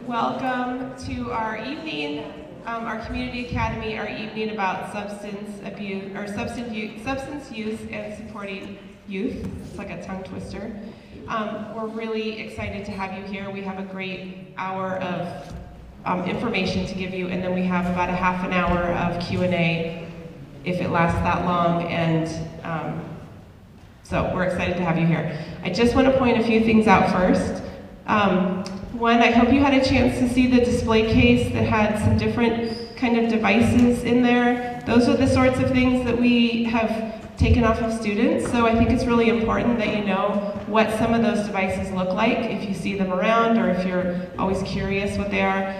Welcome to our evening, our community academy, our evening about substance abuse or substance use and supporting youth. It's like a tongue twister. We're really excited to have you here. We have a great hour of information to give you, and then we have about a half an hour of Q&A if it lasts that long, and so we're excited to have you here. I just want to point a few things out first. One, I hope you had a chance to see the display case that had some different kind of devices in there. Those are the sorts of things that we have taken off of students, so I think it's really important that you know what some of those devices look like if you see them around or if you're always curious what they are.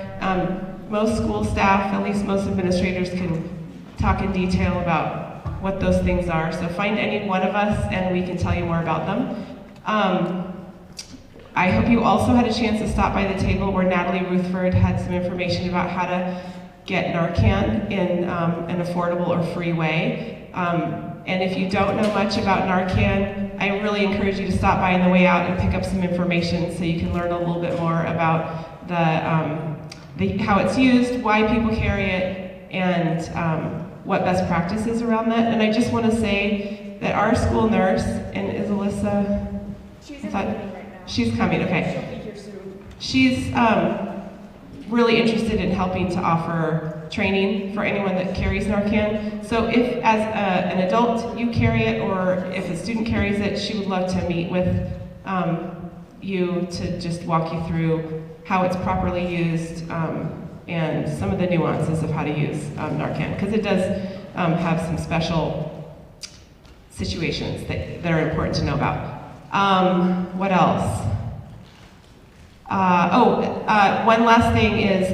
Most school staff, at least most administrators, can talk in detail about what those things are, so find any one of us and we can tell you more about them. I hope you also had a chance to stop by the table where Natalie Ruthford had some information about how to get Narcan in an affordable or free way. And if you don't know much about Narcan, I really encourage you to stop by on the way out and pick up some information so you can learn a little bit more about how it's used, why people carry it, and what best practices around that. And I just want to say that our school nurse, and is Alyssa? She's in the meeting right now. She's coming, okay. She'll be here soon. She's really interested in helping to offer training for anyone that carries Narcan. So if, as an adult, you carry it, or if a student carries it, she would love to meet with you to just walk you through how it's properly used and some of the nuances of how to use Narcan, because it does have some special situations that are important to know about. What else? One last thing is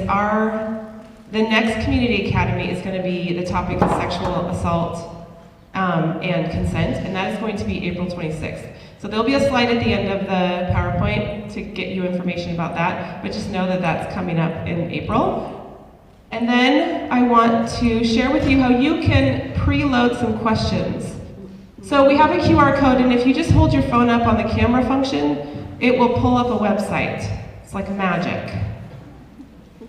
the next community academy is going to be the topic of sexual assault and consent, and that is going to be April 26th. So there'll be a slide at the end of the PowerPoint to get you information about that, but just know that that's coming up in April. And then I want to share with you how you can preload some questions. So we have a QR code, and if you just hold your phone up on the camera function, it will pull up a website. It's like magic.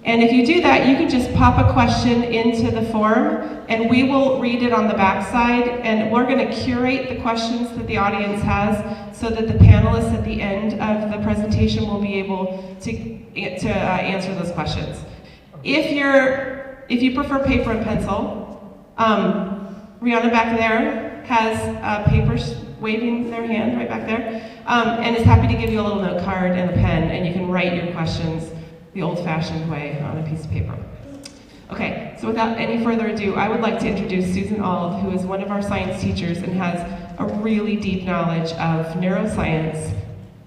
And if you do that, you can just pop a question into the form, and we will read it on the back side, and we're going to curate the questions that the audience has so that the panelists at the end of the presentation will be able to answer those questions. If you prefer paper and pencil, Rihanna back there has papers waving their hand right back there, and is happy to give you a little note card and a pen, and you can write your questions the old-fashioned way on a piece of paper. Okay, so without any further ado, I would like to introduce Susan Auld, who is one of our science teachers and has a really deep knowledge of neuroscience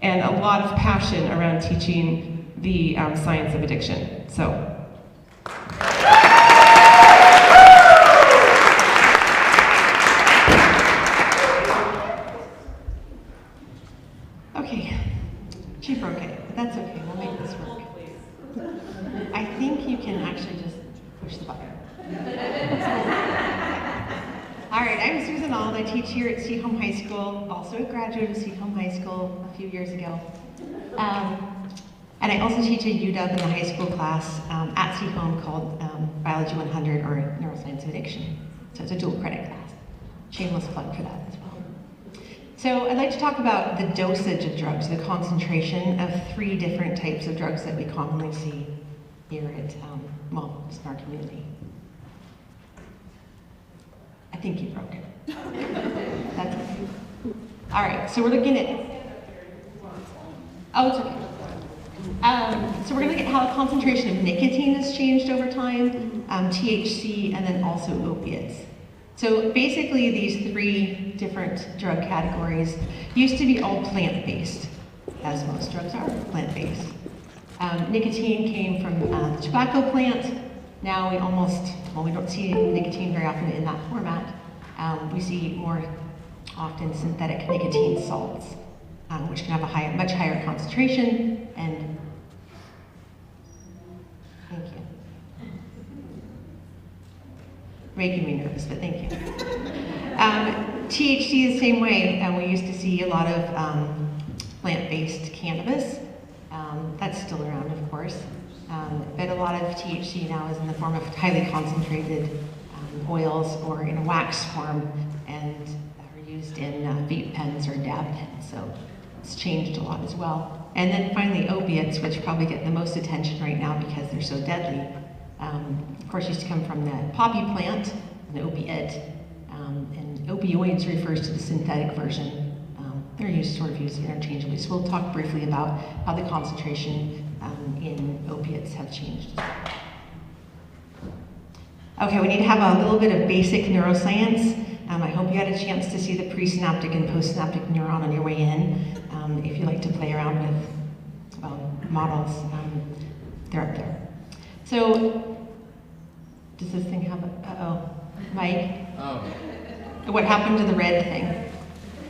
and a lot of passion around teaching the science of addiction. So. Okay, she broke it, but that's okay, we'll make this work. I think you can actually just push the button. All right, I'm Susan Auld. I teach here at Seaholm High School, also a graduate of Seaholm High School a few years ago. And I also teach a UW in the high school class at Seaholm called Biology 100, or Neuroscience of Addiction. So it's a dual credit class. Shameless plug for that as well. So I'd like to talk about the dosage of drugs, the concentration of 3 different types of drugs that we commonly see here at, just in our community. I think you broke it. That's okay. All right, so we're looking at, it's okay. So we're going to look at how the concentration of nicotine has changed over time, THC, and then also opiates. So basically these 3 different drug categories used to be all plant-based, as most drugs are, plant-based. Nicotine came from the tobacco plant. Now we don't see nicotine very often in that format. We see more often synthetic nicotine salts, which can have a much higher concentration, and thank you. Making me nervous, but thank you. THC is the same way, and we used to see a lot of plant-based cannabis. That's still around, of course. But a lot of THC now is in the form of highly concentrated oils or in a wax form and are used in vape pens or dab pens. So it's changed a lot as well. And then finally opiates, which probably get the most attention right now because they're so deadly. Of course, used to come from the poppy plant, an opiate. And opioids refers to the synthetic version. They're sort of used interchangeably. So we'll talk briefly about how the concentration in opiates have changed. Okay, we need to have a little bit of basic neuroscience. I hope you had a chance to see the presynaptic and postsynaptic neuron on your way in. If you like to play around with models, they're up there. So, does this thing have uh-oh, Mike? Oh. What happened to the red thing?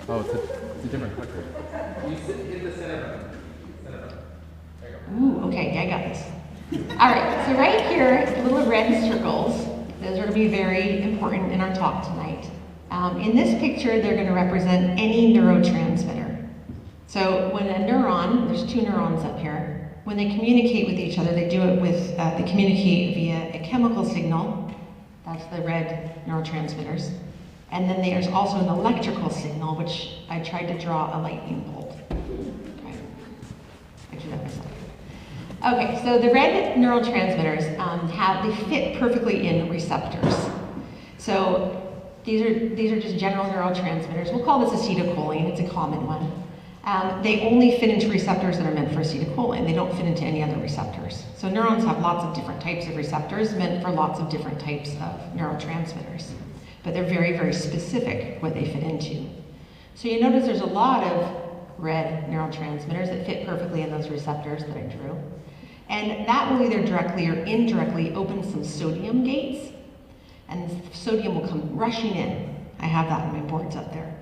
Oh, it's a different clicker. You hit the center button. Center button. There you go. Ooh, okay, yeah, I got this. All right, so right here, the little red circles, those are going to be very important in our talk tonight. In this picture, they're going to represent any neurotransmitter. So when a neuron, there's two neurons up here, when they communicate with each other, they do it with, they communicate via a chemical signal. That's the red neurotransmitters. And then there's also an electrical signal, which I tried to draw a lightning bolt. Okay. I drew that myself. Okay, so the red neurotransmitters they fit perfectly in receptors. So these are just general neurotransmitters. We'll call this acetylcholine. It's a common one. They only fit into receptors that are meant for acetylcholine. They don't fit into any other receptors. So neurons have lots of different types of receptors meant for lots of different types of neurotransmitters. But they're very, very specific what they fit into. So you notice there's a lot of red neurotransmitters that fit perfectly in those receptors that I drew. And that will either directly or indirectly open some sodium gates, and sodium will come rushing in. I have that in my boards up there.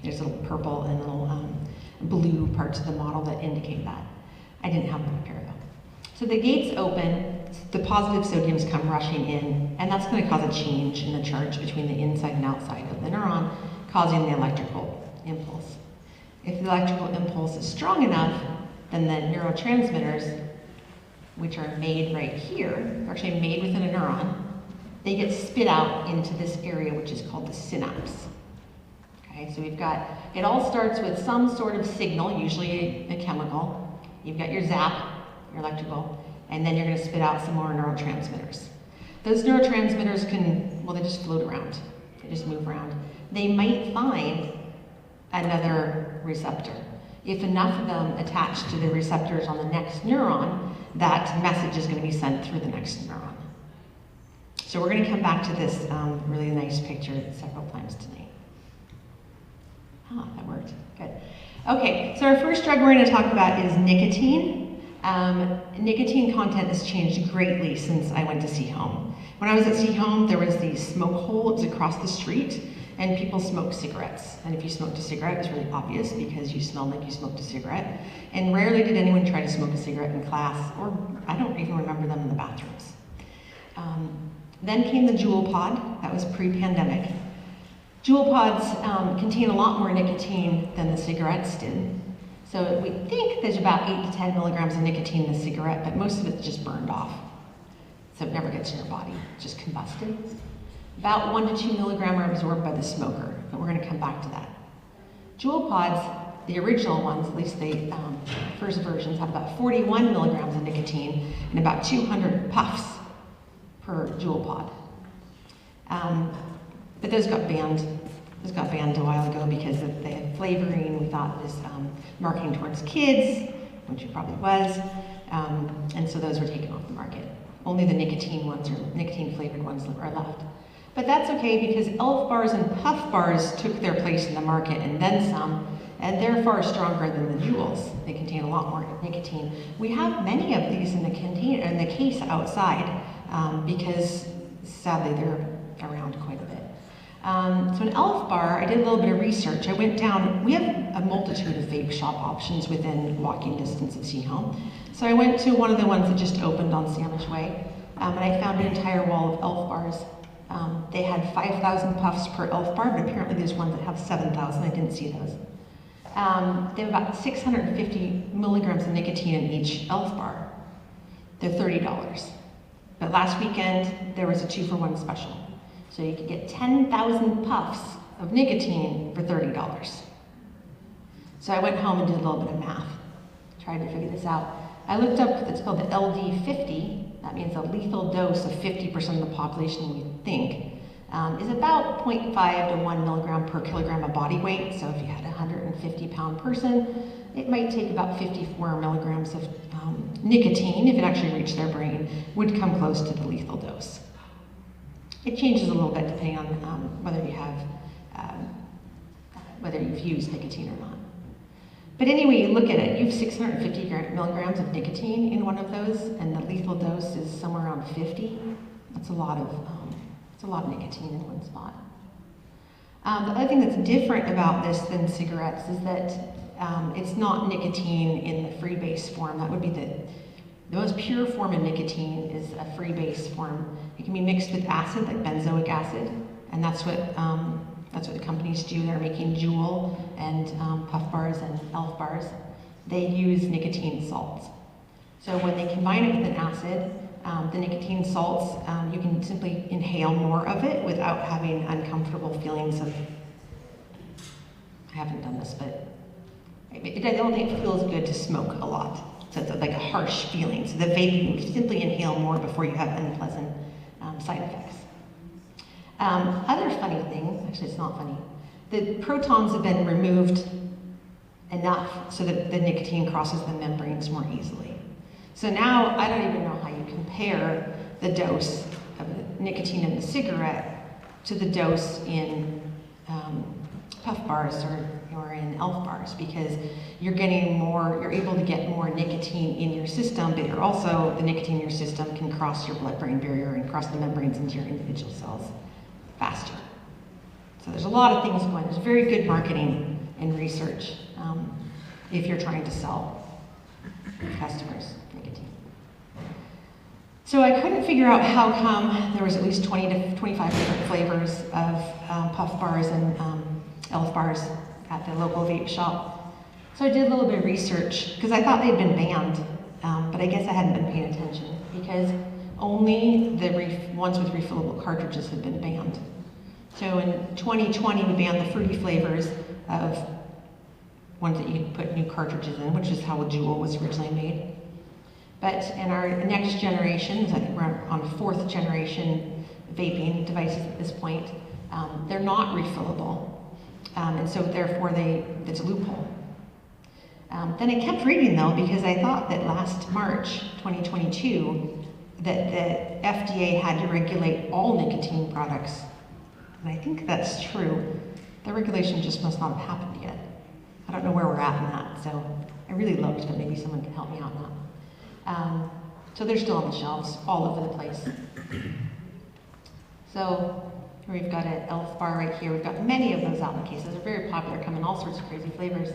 There's a little purple and little blue parts of the model that indicate that. I didn't have them up here though. So the gates open, the positive sodiums come rushing in, and that's going to cause a change in the charge between the inside and outside of the neuron, causing the electrical impulse. If the electrical impulse is strong enough, then the neurotransmitters, which are made right here, they're actually made within a neuron, they get spit out into this area which is called the synapse. Okay, so we've got, it all starts with some sort of signal, usually a chemical. You've got your zap, your electrical, and then you're going to spit out some more neurotransmitters. Those neurotransmitters can, well, they just float around. They just move around. They might find another receptor. If enough of them attach to the receptors on the next neuron, that message is going to be sent through the next neuron. So we're going to come back to this really nice picture several times tonight. Ah, that worked. Good. Okay, so our first drug we're going to talk about is nicotine. Nicotine content has changed greatly since I went to C-Home. When I was at C-Home, there was the smoke hole. It was across the street, and people smoked cigarettes. And if you smoked a cigarette, it was really obvious because you smelled like you smoked a cigarette. And rarely did anyone try to smoke a cigarette in class, or I don't even remember them in the bathrooms. Then came the Juul pod. That was pre-pandemic. Juul pods contain a lot more nicotine than the cigarettes did. So we think there's about 8 to 10 milligrams of nicotine in a cigarette, but most of it's just burned off. So it never gets in your body, it's just combusted. About 1 to 2 milligrams are absorbed by the smoker, but we're gonna come back to that. Juul pods, the original ones, at least the first versions, had about 41 milligrams of nicotine and about 200 puffs per Juul pod. But those got banned. Those got banned a while ago because they had flavoring. We thought it was marketing towards kids, which it probably was, and so those were taken off the market. Only the nicotine ones or nicotine flavored ones are left. But that's okay because Elf bars and Puff bars took their place in the market and then some, and they're far stronger than the Juuls. They contain a lot more nicotine. We have many of these in the container, in the case outside, because sadly they're around quite a bit. So an Elf bar, I did a little bit of research. I went down, we have a multitude of vape shop options within walking distance of C-Home. So I went to one of the ones that just opened on Sandwich Way, and I found an entire wall of Elf bars. They had 5,000 puffs per Elf bar, but apparently there's ones that have 7,000. I didn't see those. They have about 650 milligrams of nicotine in each Elf bar. They're $30. But last weekend, there was a 2-for-1 special. So you could get 10,000 puffs of nicotine for $30. So I went home and did a little bit of math, tried to figure this out. I looked up, it's called the LD50. That means a lethal dose of 50% of the population we think is about 0.5 to 1 milligram per kilogram of body weight. So if you had a 150-pound person, it might take about 54 milligrams of nicotine, if it actually reached their brain, would come close to the lethal dose. It changes a little bit depending on whether you've used nicotine or not. But anyway, you look at it, you have 650 milligrams of nicotine in one of those, and the lethal dose is somewhere around 50. That's a lot of nicotine in one spot. The other thing that's different about this than cigarettes is that it's not nicotine in the freebase form. That would be the most pure form of nicotine is a freebase form. It can be mixed with acid, like benzoic acid, and that's what the companies do. They're making Juul and Puff bars and Elf bars. They use nicotine salts. So when they combine it with an acid, the nicotine salts, you can simply inhale more of it without having uncomfortable feelings of, I haven't done this, but I don't think it feels good to smoke a lot. So it's like a harsh feeling. So the vaping, you simply inhale more before you have unpleasant side effects. Other funny thing, actually it's not funny, the protons have been removed enough so that the nicotine crosses the membranes more easily. So now I don't even know how you compare the dose of the nicotine in the cigarette to the dose in Puff bars or in Elf bars, because you're able to get more nicotine in your system, but the nicotine in your system can cross your blood-brain barrier and cross the membranes into your individual cells faster. So there's a lot of things going. There's very good marketing and research if you're trying to sell customers nicotine. So I couldn't figure out how come there was at least 20 to 25 different flavors of Puff bars and Elf bars at the local vape shop. So I did a little bit of research because I thought they'd been banned, but I guess I hadn't been paying attention because only the ones with refillable cartridges had been banned. So in 2020, we banned the fruity flavors of ones that you could put new cartridges in, which is how Juul was originally made. But in our next generation, I think we're on 4th generation vaping devices at this point, they're not refillable. And so therefore it's a loophole. Then I kept reading though, because I thought that last March 2022, that the FDA had to regulate all nicotine products. And I think that's true. The regulation just must not have happened yet. I don't know where we're at in that, so I really looked, but maybe someone can help me out on that. So they're still on the shelves all over the place. So we've got an Elf bar right here. We've got many of those out in the cases. They're very popular, come in all sorts of crazy flavors.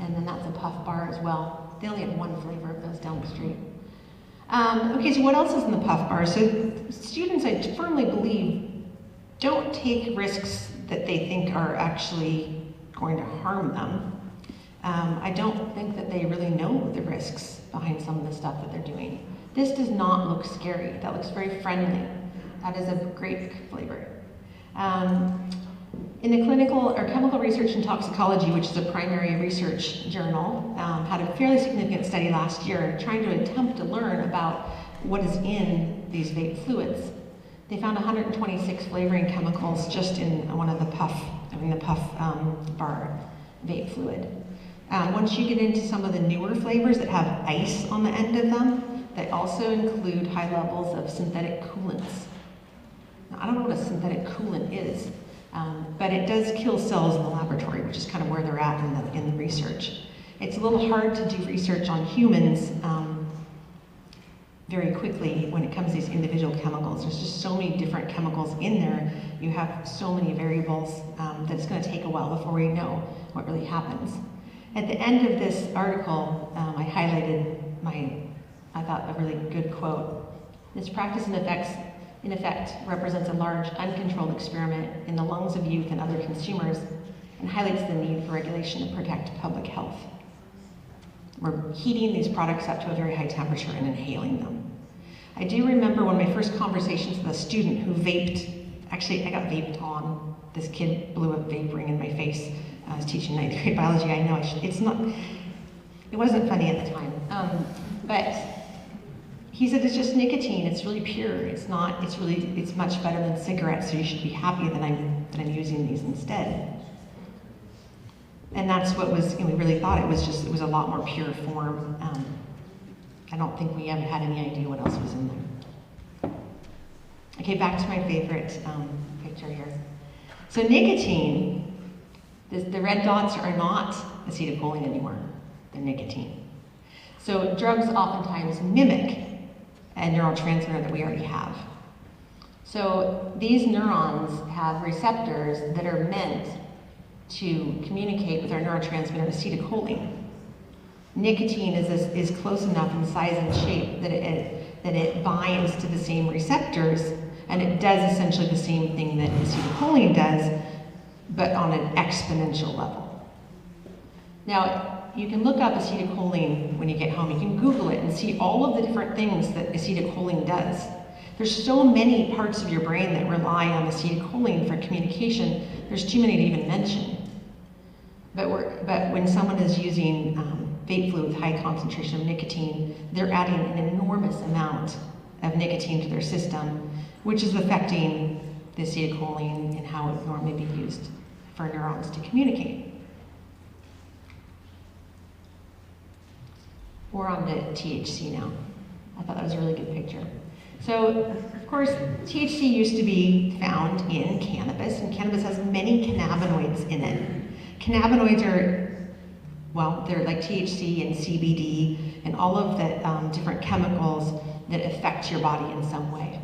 And then that's a Puff bar as well. They only have one flavor of those down the street. Okay, so what else is in the Puff bar? So students, I firmly believe, don't take risks that they think are actually going to harm them. I don't think that they really know the risks behind some of the stuff that they're doing. This does not look scary. That looks very friendly. That is a grape flavor. In the Chemical Research in Toxicology, which is a primary research journal, had a fairly significant study last year trying to attempt to learn about what is in these vape fluids. They found 126 flavoring chemicals just in one of the Puff bar vape fluid. Once you get into some of the newer flavors that have ice on the end of them, they also include high levels of synthetic coolants. Now, I don't know what a synthetic coolant is, but it does kill cells in the laboratory, which is kind of where they're at in the research. It's a little hard to do research on humans very quickly when it comes to these individual chemicals. There's just so many different chemicals in there. You have so many variables that it's going to take a while before we know what really happens. At the end of this article, I highlighted I thought, a really good quote. This practice in effect represents a large uncontrolled experiment in the lungs of youth and other consumers, and highlights the need for regulation to protect public health. We're heating these products up to a very high temperature and inhaling them. I do remember one of my first conversations with a student who vaped. Actually, I got vaped on. This kid blew a vape ring in my face. I was teaching 9th grade biology. I know it wasn't funny at the time. But he said it's just nicotine. It's really pure. It's much better than cigarettes. So you should be happy that I'm using these instead. And that's what we really thought it was a lot more pure form. I don't think we ever had any idea what else was in there. Okay, back to my favorite picture here. So nicotine, the red dots are not acetylcholine anymore. They're nicotine. So drugs oftentimes mimic a neurotransmitter that we already have. So these neurons have receptors that are meant to communicate with our neurotransmitter acetylcholine. Nicotine is close enough in size and shape that it binds to the same receptors, and it does essentially the same thing that acetylcholine does, but on an exponential level. Now, you can look up acetylcholine when you get home. You can Google it and see all of the different things that acetylcholine does. There's so many parts of your brain that rely on acetylcholine for communication, there's too many to even mention. But when someone is using vape fluid with high concentration of nicotine, they're adding an enormous amount of nicotine to their system, which is affecting the acetylcholine and how it would normally be used for neurons to communicate. We're on to THC now. I thought that was a really good picture. So, of course, THC used to be found in cannabis, and cannabis has many cannabinoids in it. Cannabinoids they're like THC and CBD and all of the different chemicals that affect your body in some way.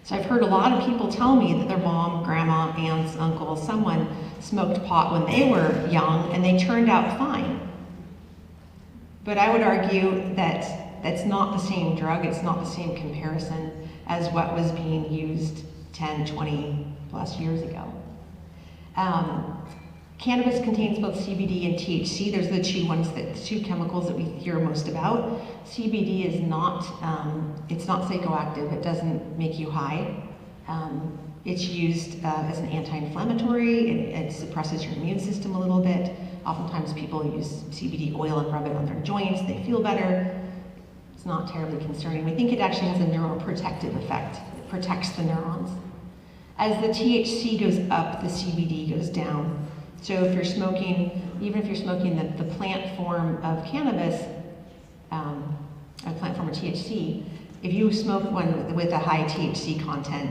So I've heard a lot of people tell me that their mom, grandma, aunts, uncles, someone smoked pot when they were young and they turned out fine. But I would argue that that's not the same drug, it's not the same comparison as what was being used 10, 20 plus years ago. Cannabis contains both CBD and THC. There's the two chemicals that we hear most about. CBD is not, it's not psychoactive. It doesn't make you high. It's used as an anti-inflammatory. It suppresses your immune system a little bit. Oftentimes people use CBD oil and rub it on their joints. They feel better. It's not terribly concerning. We think it actually has a neuroprotective effect. It protects the neurons. As the THC goes up, the CBD goes down. So if you're smoking, even if you're smoking the plant form of cannabis, a plant form of THC, if you smoke one with a high THC content,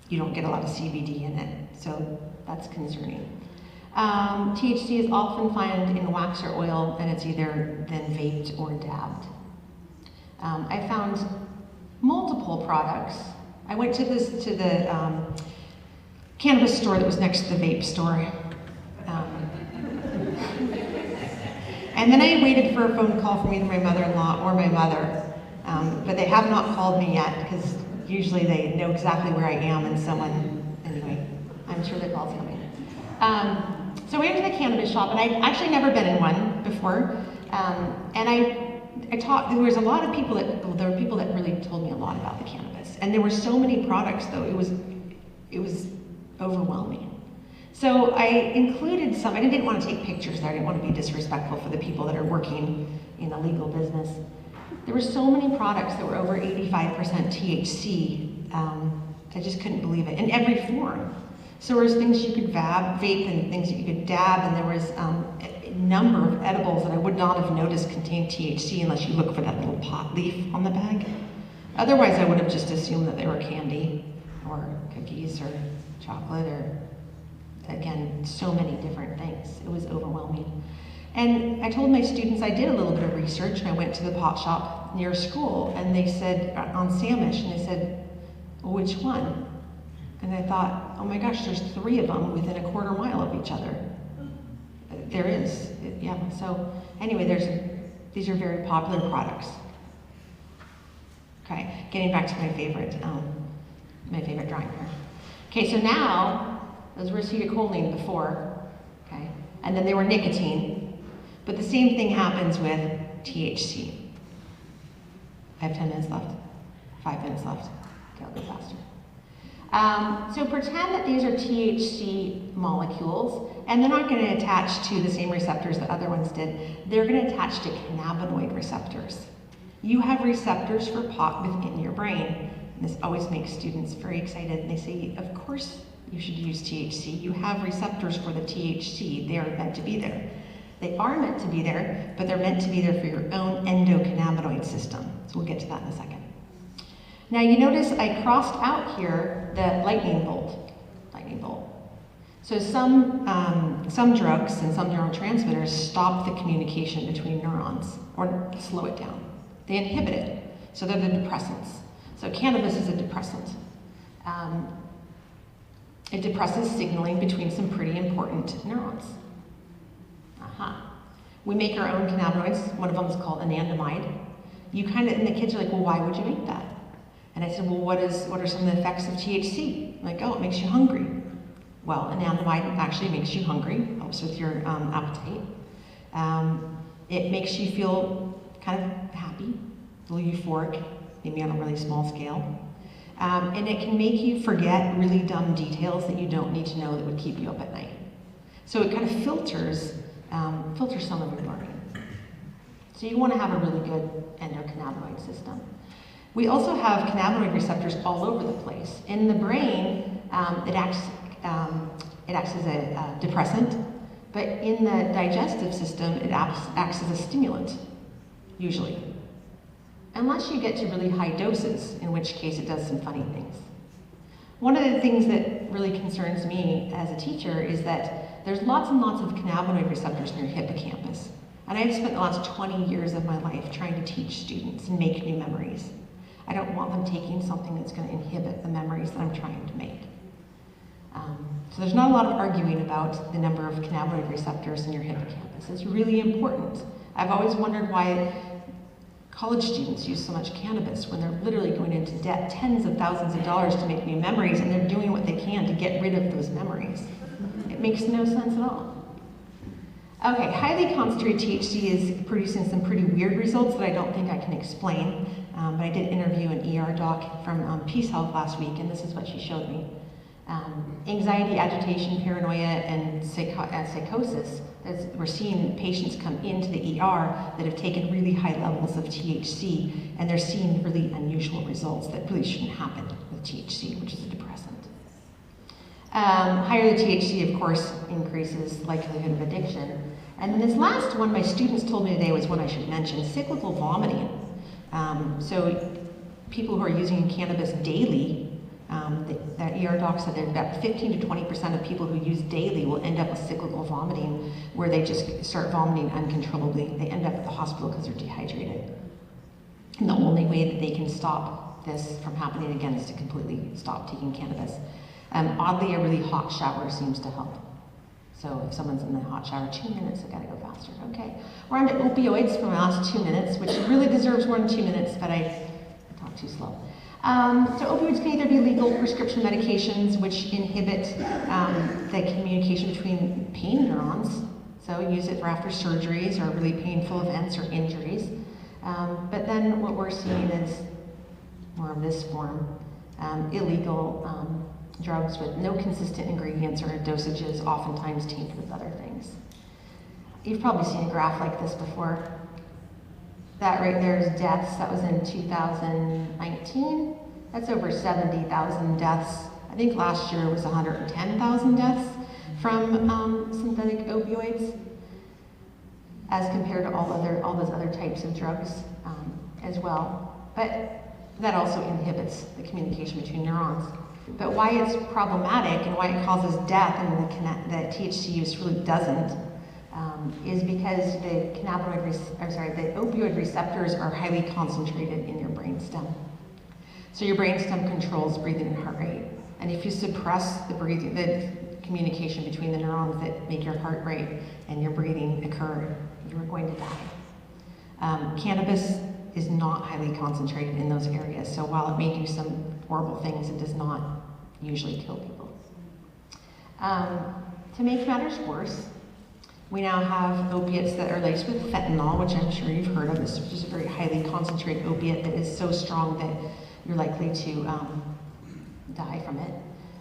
you don't get a lot of CBD in it. So that's concerning. THC is often found in wax or oil, and it's either then vaped or dabbed. I found multiple products. I went to the cannabis store that was next to the vape store. And then I waited for a phone call from either my mother-in-law or my mother, but they have not called me yet because usually they know exactly where I am and anyway, I'm sure the call's coming. So we went to the cannabis shop, and I'd actually never been in one before, and there was a lot of people there were people that really told me a lot about the cannabis, and there were so many products though, it was overwhelming. So I included some. I didn't want to take pictures there. I didn't want to be disrespectful for the people that are working in the legal business. There were so many products that were over 85% THC. I just couldn't believe it, in every form. So there was things you could vape and things that you could dab, and there was a number of edibles that I would not have noticed contained THC unless you look for that little pot leaf on the bag. Otherwise, I would have just assumed that they were candy or cookies or chocolate or, again, so many different things. It was overwhelming. And I told my students I did a little bit of research, and I went to the pot shop near school, and they said, on Samish, and they said, well, which one? And I thought, oh my gosh, there's 3 of them within a quarter mile of each other. There is, yeah. So anyway, these are very popular products. Okay, getting back to my favorite drawing here. Okay, so now Those were acetylcholine before, okay? And then they were nicotine. But the same thing happens with THC. I have 10 minutes left. 5 minutes left. Okay, I'll go faster. So pretend that these are THC molecules, and they're not going to attach to the same receptors that other ones did. They're going to attach to cannabinoid receptors. You have receptors for pot within your brain. And this always makes students very excited, and they say, of course you should use THC. You have receptors for the THC. They are meant to be there. They are meant to be there, but they're meant to be there for your own endocannabinoid system. So we'll get to that in a second. Now you notice I crossed out here the lightning bolt. So some drugs and some neurotransmitters stop the communication between neurons or slow it down. They inhibit it. So they're the depressants. So cannabis is a depressant. It depresses signaling between some pretty important neurons. We make our own cannabinoids. One of them is called anandamide. And the kids are like, well, why would you make that? And I said, well, what are some of the effects of THC? I'm like, oh, it makes you hungry. Well, anandamide actually makes you hungry, helps with your appetite. It makes you feel kind of happy, a little euphoric, maybe on a really small scale. And it can make you forget really dumb details that you don't need to know that would keep you up at night. So it kind of filters some of your learning. So you want to have a really good endocannabinoid system. We also have cannabinoid receptors all over the place. In the brain, it acts as a depressant, but in the digestive system, it acts as a stimulant, usually. Unless you get to really high doses, in which case it does some funny things. One of the things that really concerns me as a teacher is that there's lots and lots of cannabinoid receptors in your hippocampus. And I've spent the last 20 years of my life trying to teach students and make new memories. I don't want them taking something that's going to inhibit the memories that I'm trying to make. So there's not a lot of arguing about the number of cannabinoid receptors in your hippocampus. It's really important. I've always wondered why college students use so much cannabis when they're literally going into debt, tens of thousands of dollars to make new memories, and they're doing what they can to get rid of those memories. It makes no sense at all. Okay, highly concentrated THC is producing some pretty weird results that I don't think I can explain, but I did interview an ER doc from Peace Health last week, and this is what she showed me. Anxiety, agitation, paranoia, and psychosis. We're seeing patients come into the ER that have taken really high levels of THC, and they're seeing really unusual results that really shouldn't happen with THC, which is a depressant. Higher the THC, of course, increases likelihood of addiction. And then this last one my students told me today was one I should mention, cyclical vomiting. So people who are using cannabis daily, that ER doc said that about 15 to 20% of people who use daily will end up with cyclical vomiting, where they just start vomiting uncontrollably. They end up at the hospital because they're dehydrated. And the only way that they can stop this from happening again is to completely stop taking cannabis. Oddly, a really hot shower seems to help. So if someone's in the hot shower 2 minutes, I gotta go faster. Okay, we're on to opioids for my last 2 minutes, which really deserves more than 2 minutes, but I talk too slow. So opioids can either be legal prescription medications, which inhibit the communication between pain neurons. So use it for after surgeries or really painful events or injuries. But then what we're seeing is more of this form, illegal drugs with no consistent ingredients or dosages, oftentimes tainted with other things. You've probably seen a graph like this before. That right there is deaths. That was in 2019. That's over 70,000 deaths. I think last year was 110,000 deaths from synthetic opioids, as compared to all those other types of drugs as well. But that also inhibits the communication between neurons. But why it's problematic and why it causes death and the THC use really doesn't is because the opioid receptors are highly concentrated in your brainstem. So your brainstem controls breathing and heart rate. And if you suppress the communication between the neurons that make your heart rate and your breathing occur, you are going to die. Cannabis is not highly concentrated in those areas. So while it may do some horrible things, it does not usually kill people. To make matters worse, we now have opiates that are laced with fentanyl, which I'm sure you've heard of. This is a very highly concentrated opiate that is so strong that you're likely to die from it.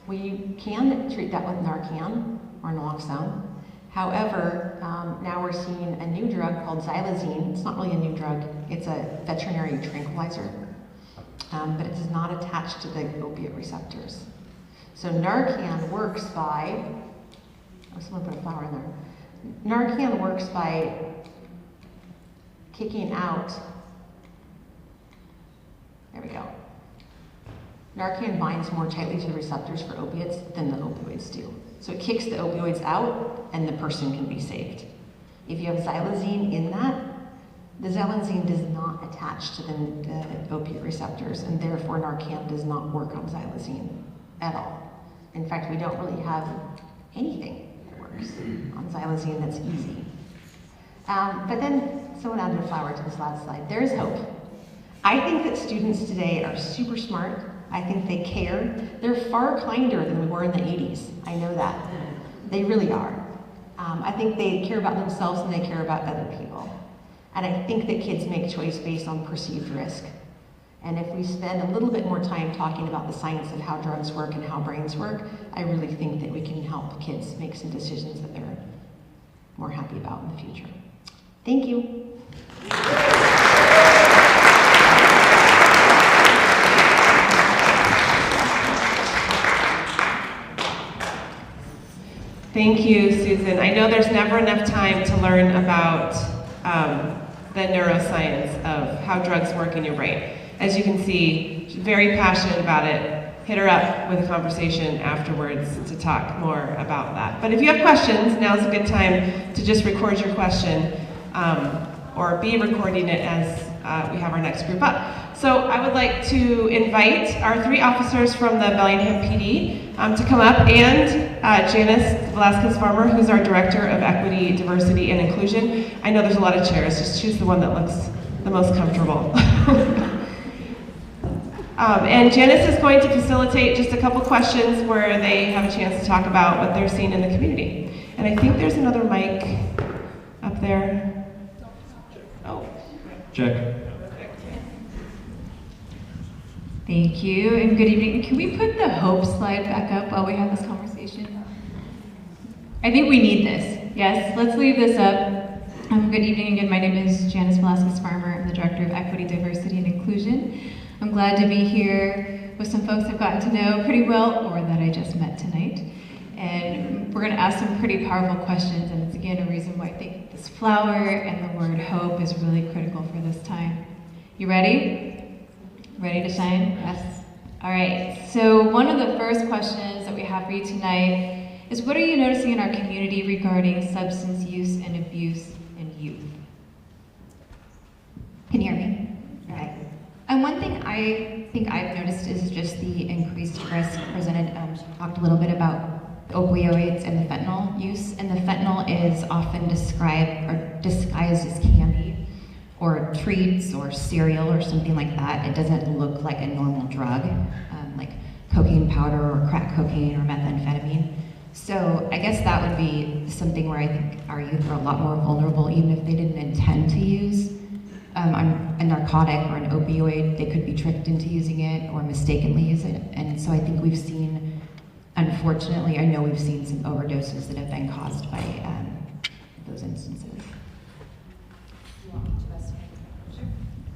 We can treat that with Narcan or naloxone. However, now we're seeing a new drug called xylazine. It's not really a new drug. It's a veterinary tranquilizer, but it does not attach to the opiate receptors. So Narcan works by, oh, someone put a flower in there. Narcan works by kicking out, there we go. Narcan binds more tightly to the receptors for opiates than the opioids do. So it kicks the opioids out and the person can be saved. If you have xylazine in that, the xylazine does not attach to the opiate receptors, and therefore Narcan does not work on xylazine at all. In fact, we don't really have anything that works on xylazine that's easy. But then someone added a flower to this last slide. There is hope. I think that students today are super smart. I think they care. They're far kinder than we were in the 80s. I know that. They really are. I think they care about themselves and they care about other people. And I think that kids make choice based on perceived risk. And if we spend a little bit more time talking about the science of how drugs work and how brains work, I really think that we can help kids make some decisions that they're more happy about in the future. Thank you. Thank you, Susan. I know there's never enough time to learn about the neuroscience of how drugs work in your brain. As you can see, she's very passionate about it. Hit her up with a conversation afterwards to talk more about that. But if you have questions, now's a good time to just record your question or be recording it as we have our next group up. So I would like to invite our 3 officers from the Bellingham PD to come up, and Janice Velasquez-Farmer, who's our Director of Equity, Diversity, and Inclusion. I know there's a lot of chairs, just choose the one that looks the most comfortable. And Janice is going to facilitate just a couple questions where they have a chance to talk about what they're seeing in the community. And I think there's another mic up there. Oh. Check. Thank you and good evening. Can we put the hope slide back up while we have this conversation? I think we need this. Yes, let's leave this up. Good evening again. My name is Janice Velasquez-Farmer. I'm the Director of Equity, Diversity, and Inclusion. I'm glad to be here with some folks I've gotten to know pretty well, or that I just met tonight. And we're going to ask some pretty powerful questions, and it's again a reason why I think this flower and the word hope is really critical for this time. You ready? Ready to shine? Yes. All right. So one of the first questions that we have for you tonight is, what are you noticing in our community regarding substance use and abuse in youth? Can you hear me? All right. And one thing I think I've noticed is just the increased risk presented. She talked a little bit about the opioids and the fentanyl use, and the fentanyl is often described or disguised as candy or treats or cereal or something like that. It doesn't look like a normal drug, like cocaine powder or crack cocaine or methamphetamine. So I guess that would be something where I think our youth are a lot more vulnerable, even if they didn't intend to use a narcotic or an opioid. They could be tricked into using it or mistakenly use it. And so I think we've seen, unfortunately, I know we've seen some overdoses that have been caused by those instances.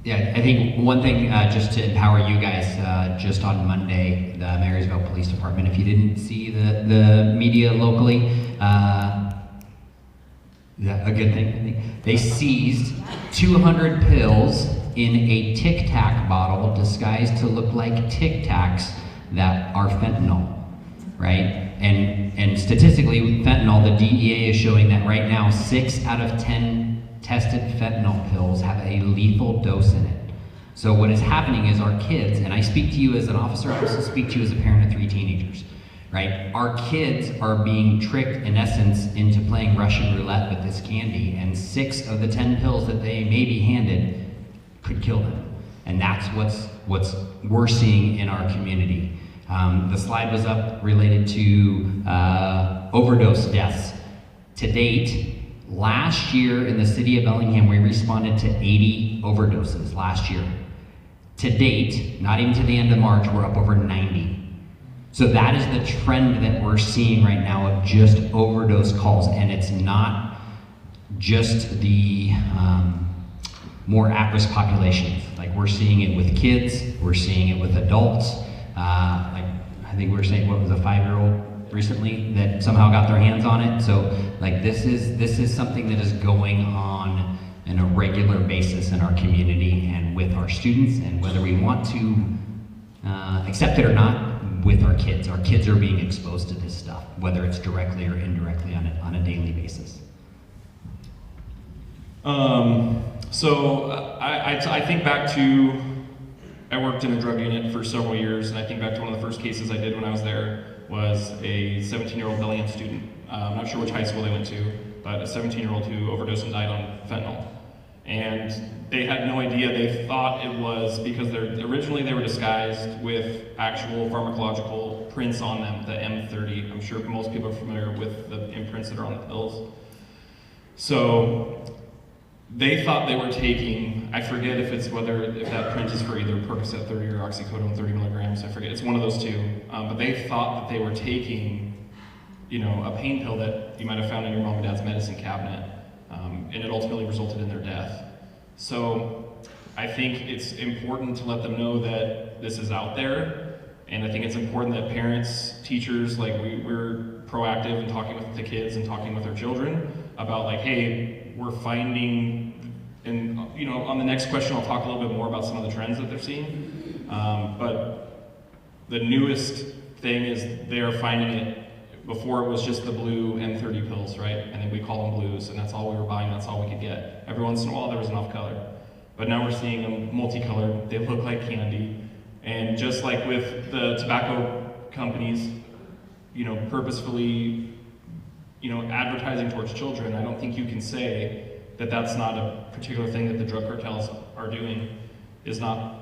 Yeah, I think one thing, just to empower you guys, just on Monday, the Marysville Police Department, if you didn't see the media locally, a good thing, I think, they seized 200 pills in a Tic Tac bottle disguised to look like Tic Tacs that are fentanyl, right? And statistically, with fentanyl, the DEA is showing that right now, 6 out of 10 tested fentanyl pills have a lethal dose in it. So what is happening is our kids, and I speak to you as an officer, I also speak to you as a parent of 3 teenagers, right? Our kids are being tricked, in essence, into playing Russian roulette with this candy, and 6 of the 10 pills that they may be handed could kill them. And that's what's we're seeing in our community. The slide was up related to overdose deaths. To date, last year in the city of Bellingham, we responded to 80 overdoses last year. To date, not even to the end of March, we're up over 90. So that is the trend that we're seeing right now of just overdose calls, and it's not just the more at-risk populations. Like, we're seeing it with kids, we're seeing it with adults. Like, I think we were saying, what was a 5-year-old recently that somehow got their hands on it. So like, this is something that is going on on a regular basis in our community and with our students, and whether we want to accept it or not, with our kids. Our kids are being exposed to this stuff, whether it's directly or indirectly on a daily basis. So I think back to, I worked in a drug unit for several years, and I think back to one of the first cases I did when I was there was a 17-year-old Bellingham student. I'm not sure which high school they went to, but a 17-year-old who overdosed and died on fentanyl. And they had no idea. They thought it was because originally they were disguised with actual pharmacological prints on them, the M30. I'm sure most people are familiar with the imprints that are on the pills. So they thought they were taking, I forget if that print is for either Percocet 30 or oxycodone 30 milligrams, I forget, it's one of those two. But they thought that they were taking, a pain pill that you might have found in your mom and dad's medicine cabinet, and it ultimately resulted in their death. So I think it's important to let them know that this is out there, and I think it's important that parents, teachers, like we're proactive in talking with the kids and talking with our children about like, hey, we're finding, and on the next question I'll talk a little bit more about some of the trends that they're seeing, but the newest thing is they are finding it. Before it was just the blue M30 pills, right? And then we call them blues, and that's all we were buying, that's all we could get. Every once in a while there was enough color. But now we're seeing them multicolored, they look like candy. And just like with the tobacco companies, purposefully, advertising towards children, I don't think you can say that that's not a particular thing that the drug cartels are doing, is not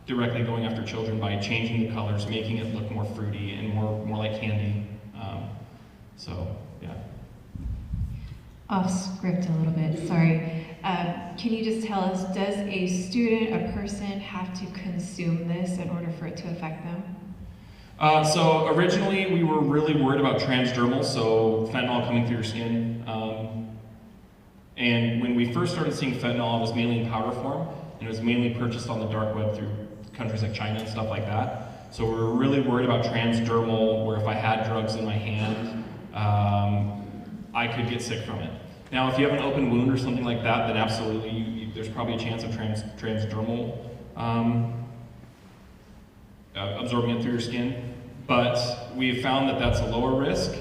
directly going after children by changing the colors, making it look more fruity and more like candy. So, yeah. Off script a little bit, sorry. Can you just tell us, does a student, a person have to consume this in order for it to affect them? So originally we were really worried about transdermal, so fentanyl coming through your skin. And when we first started seeing fentanyl, it was mainly in powder form, and it was mainly purchased on the dark web through countries like China and stuff like that. So we were really worried about transdermal, where if I had drugs in my hand, I could get sick from it. Now, if you have an open wound or something like that, then absolutely, there's probably a chance of transdermal absorbing it through your skin. But we've found that that's a lower risk.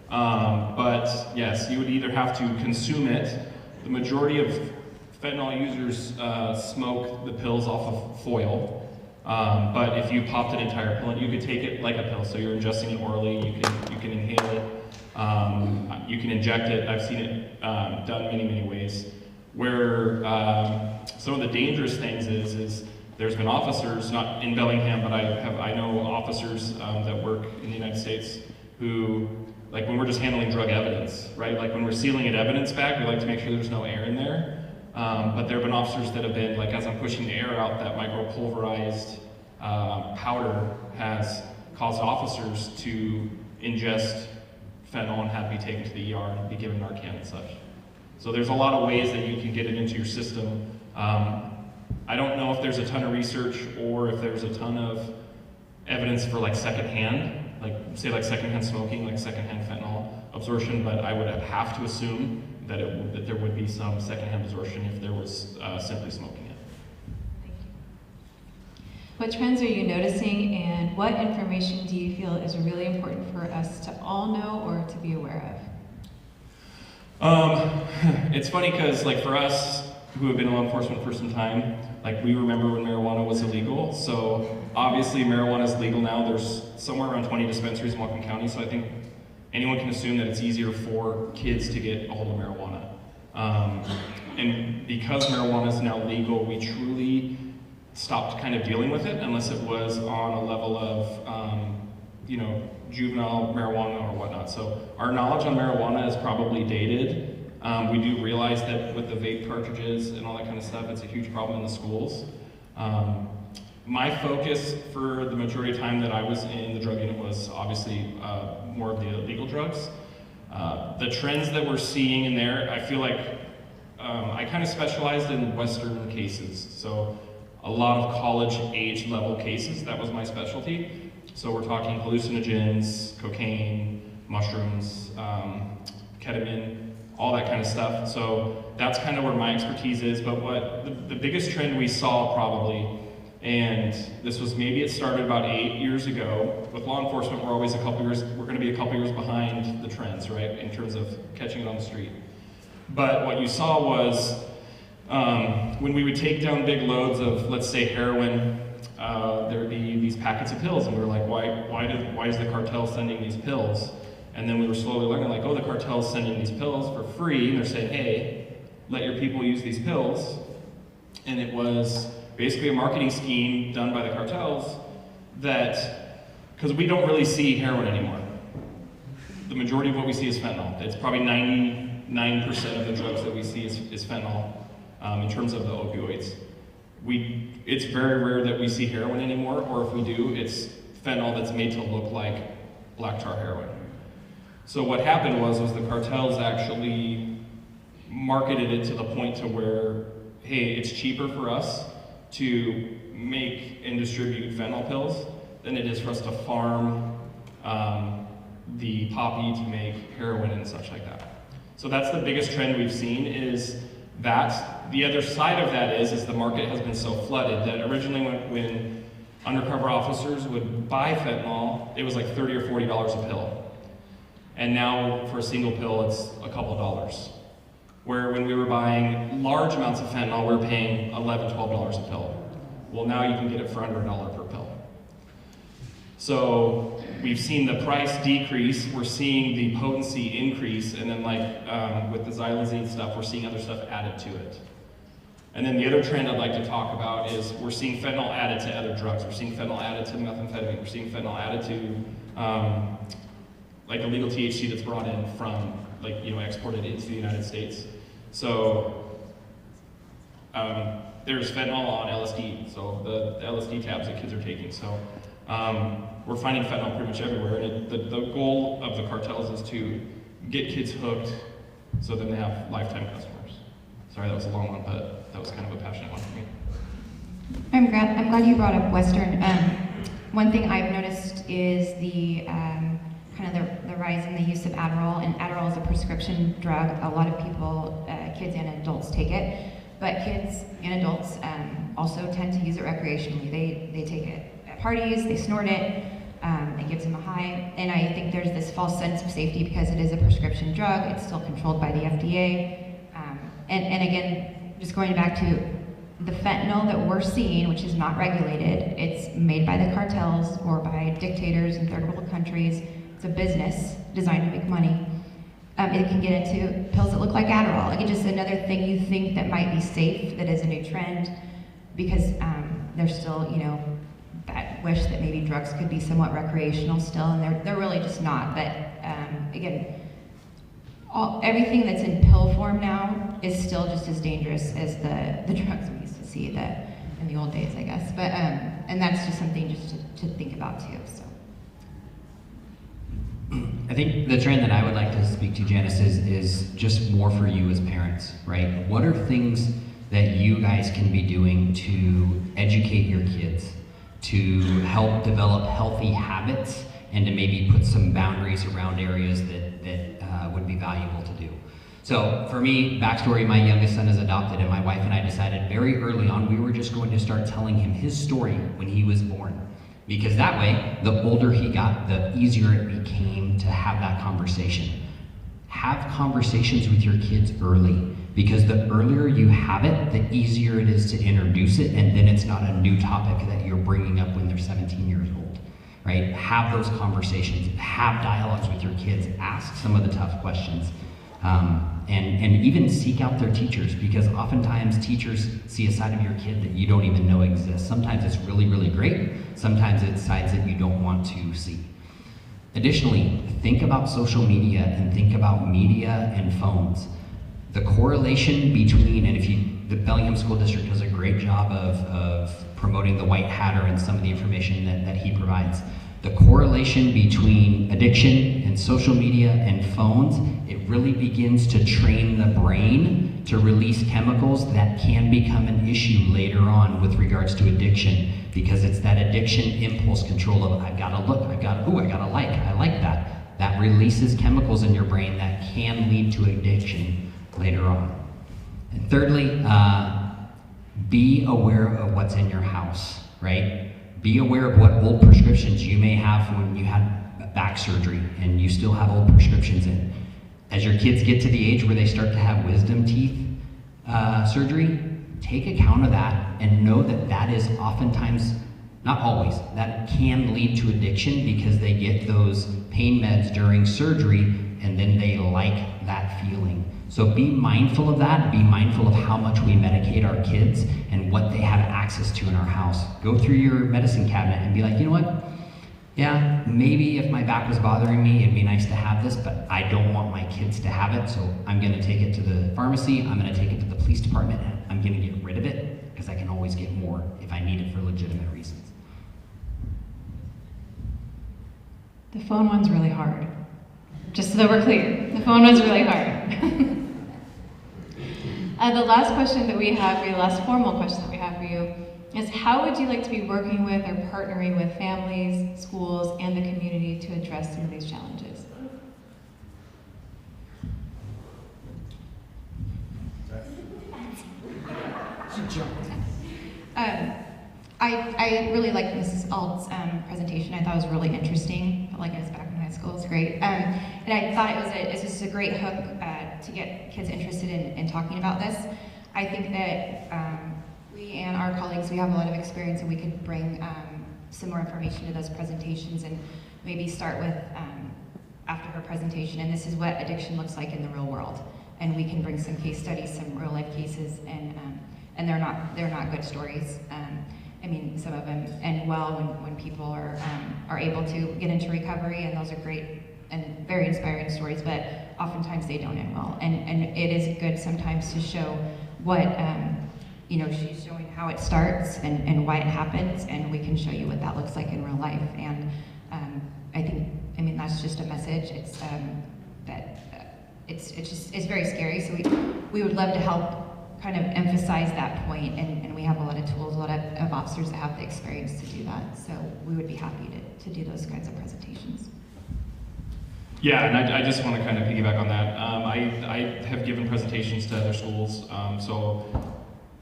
But yes, you would either have to consume it. The majority of fentanyl users smoke the pills off of foil. But if you popped an entire pill, you could take it like a pill. So you're ingesting it orally, you can inhale it, you can inject it. I've seen it done many ways. Where some of the dangerous things is there's been officers, not in Bellingham, but I know officers that work in the United States who, like when we're just handling drug evidence, right? Like when we're sealing an evidence bag, we like to make sure there's no air in there. But there have been officers that have been, like as I'm pushing the air out, that micropulverized powder has caused officers to ingest fentanyl and have to be taken to the ER and be given Narcan and such. So there's a lot of ways that you can get it into your system. I don't know if there's a ton of research or if there's a ton of evidence for like secondhand, like say like secondhand smoking, like secondhand fentanyl absorption, but I would have to assume that there would be some secondhand absorption if there was simply smoking it. Thank you. What trends are you noticing, and what information do you feel is really important for us to all know or to be aware of? It's funny because like for us who have been in law enforcement for some time, like we remember when marijuana was illegal. So obviously marijuana is legal now. There's somewhere around 20 dispensaries in Whatcom County. So I think anyone can assume that it's easier for kids to get a hold of marijuana. And because marijuana is now legal, we truly stopped kind of dealing with it unless it was on a level of juvenile marijuana or whatnot. So our knowledge on marijuana is probably dated. We do realize that with the vape cartridges and all that kind of stuff, it's a huge problem in the schools. My focus for the majority of time that I was in the drug unit was obviously more of the illegal drugs. The trends that we're seeing in there, I feel like I kind of specialized in Western cases. So a lot of college age level cases, that was my specialty. So we're talking hallucinogens, cocaine, mushrooms, ketamine, all that kind of stuff. So that's kind of where my expertise is. But what the biggest trend we saw probably, and this was maybe it started about 8 years ago. With law enforcement, we're always we're going to be a couple years behind the trends, right, in terms of catching it on the street. But what you saw was when we would take down big loads of, let's say, heroin, there would be these packets of pills, and we were like, why is the cartel sending these pills? And then we were slowly learning, like, oh, the cartel's sending these pills for free, and they're saying, hey, let your people use these pills. And it was basically a marketing scheme done by the cartels that, because we don't really see heroin anymore. The majority of what we see is fentanyl. It's probably 99% of the drugs that we see is fentanyl in terms of the opioids. It's very rare that we see heroin anymore, or if we do, it's fentanyl that's made to look like black tar heroin. So what happened was the cartels actually marketed it to the point to where, hey, it's cheaper for us to make and distribute fentanyl pills than it is for us to farm the poppy to make heroin and such like that. So that's the biggest trend we've seen is that. The other side of that is the market has been so flooded that originally when undercover officers would buy fentanyl, it was like $30 or $40 a pill. And now for a single pill, it's a couple dollars. Where when we were buying large amounts of fentanyl, we were paying $11, $12 a pill. Well, now you can get it for under $1 per pill. So we've seen the price decrease, we're seeing the potency increase, and then with the xylazine stuff, we're seeing other stuff added to it. And then the other trend I'd like to talk about is we're seeing fentanyl added to other drugs. We're seeing fentanyl added to methamphetamine. We're seeing fentanyl added to illegal THC that's brought in from, exported into the United States. So there's fentanyl on LSD, so the LSD tabs that kids are taking. So we're finding fentanyl pretty much everywhere. And the goal of the cartels is to get kids hooked so then they have lifetime customers. Sorry, that was a long one, but that was kind of a passionate one for me. I'm glad you brought up Western. One thing I've noticed is the rise in the use of Adderall, and Adderall is a prescription drug. A lot of people, kids and adults, take it, but kids and adults also tend to use it recreationally. They take it at parties, they snort it, it gives them a high, and I think there's this false sense of safety because it is a prescription drug. It's still controlled by the FDA. And again, just going back to the fentanyl that we're seeing, which is not regulated, it's made by the cartels or by dictators in third world countries. It's a business designed to make money. It can get into pills that look like Adderall. Like, it's just another thing you think that might be safe, that is a new trend, because there's still, that wish that maybe drugs could be somewhat recreational still, and they're really just not. But again, everything that's in pill form now is still just as dangerous as the drugs we used to see that in the old days, I guess. But and that's just something just to think about too. So I think the trend that I would like to speak to, Janice, is just more for you as parents, right? What are things that you guys can be doing to educate your kids, to help develop healthy habits, and to maybe put some boundaries around areas that would be valuable to do? So for me, backstory, my youngest son is adopted, and my wife and I decided very early on we were just going to start telling him his story when he was born. Because that way, the older he got, the easier it became to have that conversation. Have conversations with your kids early, because the earlier you have it, the easier it is to introduce it, and then it's not a new topic that you're bringing up when they're 17 years old, right? Have those conversations, have dialogues with your kids, ask some of the tough questions, and even seek out their teachers, because oftentimes teachers see a side of your kid that you don't even know exists. Sometimes it's really, really great. Sometimes it's sides that you don't want to see. Additionally, think about social media and think about media and phones. The correlation between, and the Bellingham School District does a great job of promoting the white hatter and some of the information that he provides. The correlation between addiction and social media and phones, it really begins to train the brain to release chemicals that can become an issue later on with regards to addiction, because it's that addiction impulse control of, I've got to look, I got to like, I like that. That releases chemicals in your brain that can lead to addiction later on. And thirdly, be aware of what's in your house, right? Be aware of what old prescriptions you may have from when you had back surgery and you still have old prescriptions in. As your kids get to the age where they start to have wisdom teeth surgery, take account of that and know that that is oftentimes, not always, that can lead to addiction because they get those pain meds during surgery and then they like that feeling. So be mindful of that, be mindful of how much we medicate our kids and what they have access to in our house. Go through your medicine cabinet and be like, you know what? Yeah, maybe if my back was bothering me, it'd be nice to have this, but I don't want my kids to have it, so I'm gonna take it to the pharmacy, I'm gonna take it to the police department, and I'm gonna get rid of it, because I can always get more if I need it for legitimate reasons. The phone one's really hard. Just so that we're clear, the phone one's really hard. The last question that we have for you, the last formal question that we have for you, is how would you like to be working with or partnering with families, schools, and the community to address some of these challenges? I really liked Mrs. Alt's presentation. I thought it was really interesting. I felt like I was back in high school. It was great. And I thought it was just a great hook to get kids interested in talking about this. I think that we and our colleagues, we have a lot of experience, and we could bring some more information to those presentations and maybe start with, after her presentation, and this is what addiction looks like in the real world. And we can bring some case studies, some real life cases, and they're not good stories. I mean, some of them end well when people are able to get into recovery, and those are great and very inspiring stories, but oftentimes they don't end well. And it is good sometimes to show what, she's showing how it starts and why it happens, and we can show you what that looks like in real life. And I mean, that's just a message. It's it's very scary, so we would love to help kind of emphasize that point, and we have a lot of tools, a lot of officers that have the experience to do that, so we would be happy to do those kinds of presentations. Yeah, and I just want to kind of piggyback on that. I have given presentations to other schools,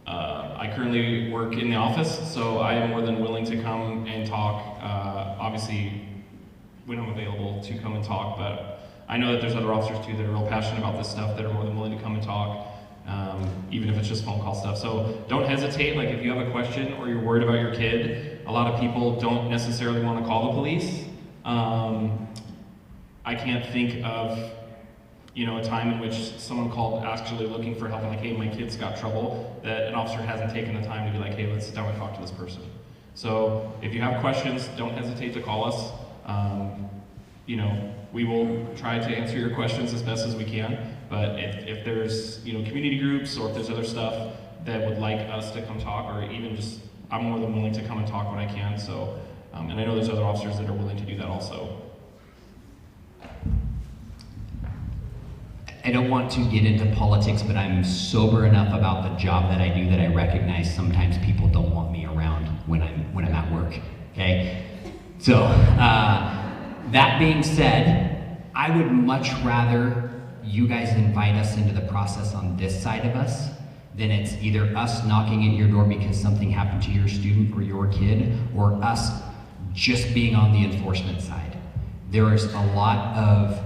I currently work in the office, so I am more than willing to come and talk, obviously when I'm available to come and talk, but I know that there's other officers too that are real passionate about this stuff that are more than willing to come and talk. Even if it's just phone call stuff. So don't hesitate, like if you have a question or you're worried about your kid, a lot of people don't necessarily want to call the police. I can't think of, a time in which someone called actually looking for help and like, hey, my kid's got trouble, that an officer hasn't taken the time to be like, hey, let's sit down and talk to this person. So if you have questions, don't hesitate to call us. We will try to answer your questions as best as we can, but if there's, community groups or if there's other stuff that would like us to come talk, or even just, I'm more than willing to come and talk when I can, so, and I know there's other officers that are willing to do that also. I don't want to get into politics, but I'm sober enough about the job that I do that I recognize sometimes people don't want me around when I'm at work, okay? So, that being said, I would much rather you guys invite us into the process on this side of us than it's either us knocking at your door because something happened to your student or your kid, or us just being on the enforcement side. There is a lot of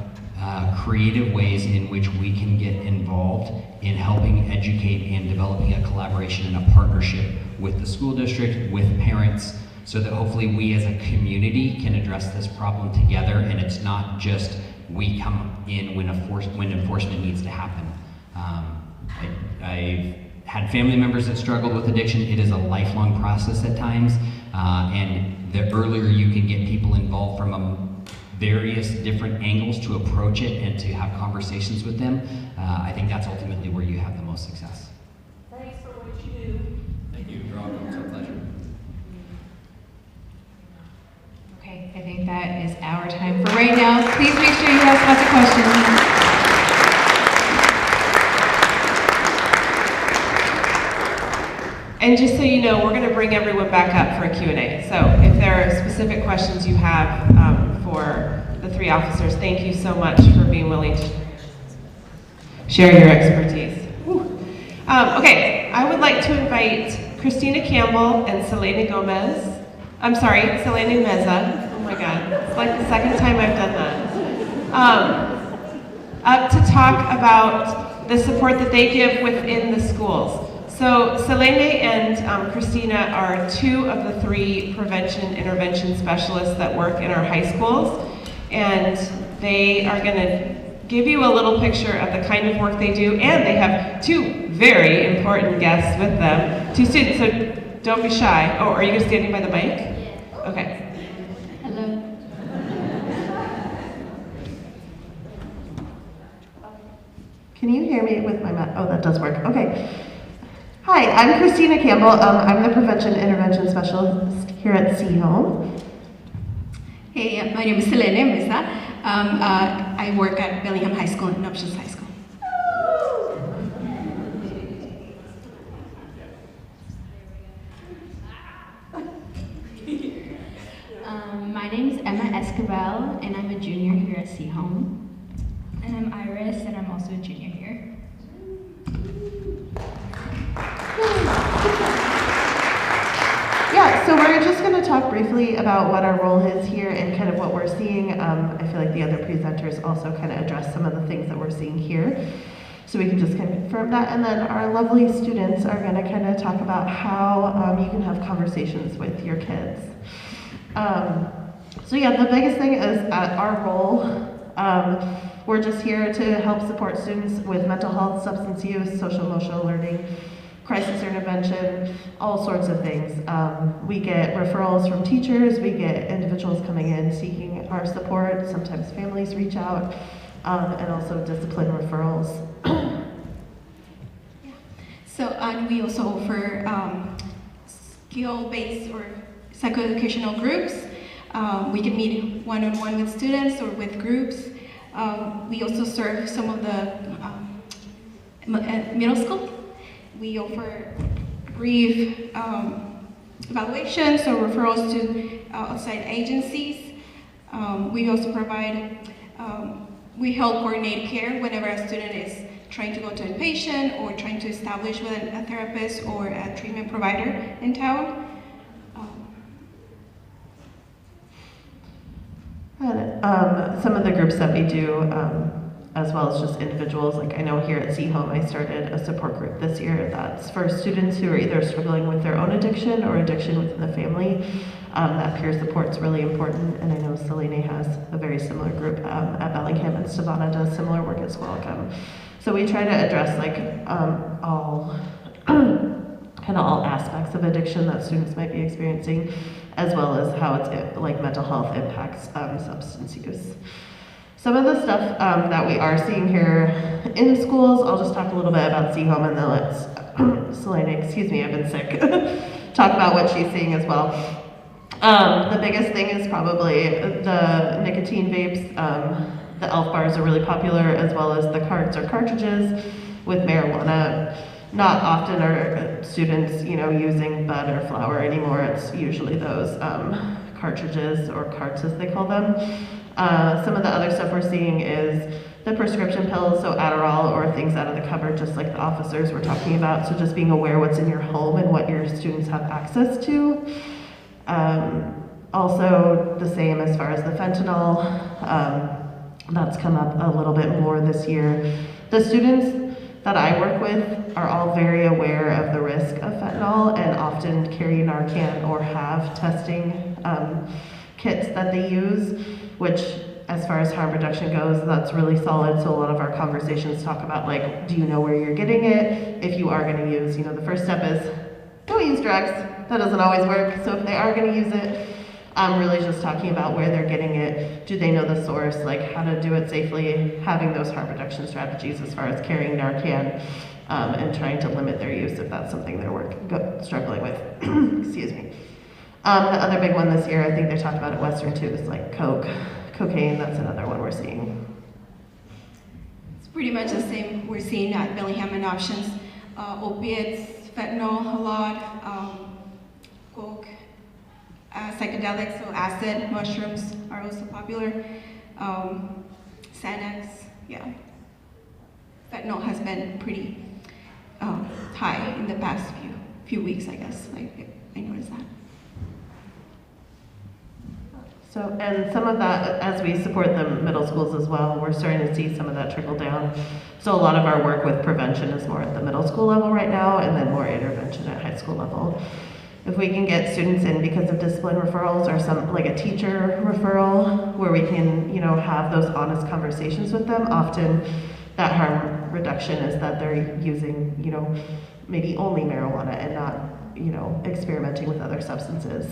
creative ways in which we can get involved in helping educate and developing a collaboration and a partnership with the school district, with parents, so that hopefully we as a community can address this problem together, and it's not just we come in when enforcement needs to happen. I've had family members that struggled with addiction. It is a lifelong process at times, and the earlier you can get people involved from a various different angles to approach it and to have conversations with them, I think that's ultimately where you have the most success. Thanks for what you do. Thank you. You're welcome. It's a pleasure. Okay, I think that is our time for right now. Please make sure you ask lots of questions. And just so you know, we're going to bring everyone back up for a Q&A. So if there are specific questions you have for the three officers, thank you so much for being willing to share your expertise. Okay, I would like to invite Christina Campbell and Selena Gomez. I'm sorry, Selena Meza. Oh my God, it's like the second time I've done that. Up to talk about the support that they give within the schools. So Selene and Christina are two of the three prevention intervention specialists that work in our high schools, and they are going to give you a little picture of the kind of work they do, and they have two very important guests with them, two students, so don't be shy. Oh, are you guys standing by the mic? Yeah. Okay. Hello. Can you hear me with my mic? Oh, that does work. Okay. Hi, I'm Christina Campbell. I'm the Prevention Intervention Specialist here at C-Home. Hey, my name is Selene Meza. I work at Bellingham High School and Nuptials High School. My name is Emma Escobar, and I'm a junior here at C-Home. And I'm Iris, and I'm also a junior here. Yeah, so we're just going to talk briefly about what our role is here and kind of what we're seeing. I feel like the other presenters also kind of address some of the things that we're seeing here. So we can just kind of confirm that. And then our lovely students are going to kind of talk about how you can have conversations with your kids. So yeah, the biggest thing is our role. We're just here to help support students with mental health, substance use, social emotional learning, crisis intervention, all sorts of things. We get referrals from teachers, we get individuals coming in seeking our support, sometimes families reach out, and also discipline referrals. So, and we also offer skill-based or psychoeducational groups. We can meet one-on-one with students or with groups. We also serve some of the middle school. We offer brief evaluations or referrals to outside agencies. We also provide, we help coordinate care whenever a student is trying to go to a patient or trying to establish with a therapist or a treatment provider in town. Some of the groups that we do, as well as just individuals, like I know here at C-Home, I started a support group this year that's for students who are either struggling with their own addiction or addiction within the family. That peer support is really important, and I know Selene has a very similar group at Bellingham, and Savannah does similar work as well. So we try to address like all kind of all aspects of addiction that students might be experiencing, as well as how it's like mental health impacts substance use. Some of the stuff that we are seeing here in schools, I'll just talk a little bit about C-Home and then let's Selene, excuse me, I've been sick, talk about what she's seeing as well. The biggest thing is probably the nicotine vapes. The Elf bars are really popular, as well as the carts or cartridges with marijuana. Not often are students, using bud or flower anymore. It's usually those cartridges or carts, as they call them. Some of the other stuff we're seeing is the prescription pills, so Adderall or things out of the cupboard, just like the officers were talking about. So just being aware what's in your home and what your students have access to. Also the same as far as the fentanyl. That's come up a little bit more this year. The students that I work with are all very aware of the risk of fentanyl and often carry Narcan or have testing kits that they use, which as far as harm reduction goes, that's really solid. So a lot of our conversations talk about like, do you know where you're getting it? If you are gonna use, the first step is don't use drugs. That doesn't always work. So if they are gonna use it, Really just talking about where they're getting it, do they know the source, like how to do it safely, having those harm reduction strategies as far as carrying Narcan, and trying to limit their use if that's something they're struggling with. Excuse me. The other big one this year, I think they talked about at Western too, is like cocaine. That's another one we're seeing. It's pretty much the same we're seeing at Bellingham and Options. Opiates, fentanyl a lot, coke, psychedelics, so acid, mushrooms are also popular. Xanax, yeah. Fentanyl has been pretty high in the past few weeks, I guess. I noticed that. So, and some of that, as we support the middle schools as well, we're starting to see some of that trickle down. So a lot of our work with prevention is more at the middle school level right now, and then more intervention at high school level. If we can get students in because of discipline referrals or some, like a teacher referral, where we can, have those honest conversations with them, often that harm reduction is that they're using, maybe only marijuana and not, experimenting with other substances.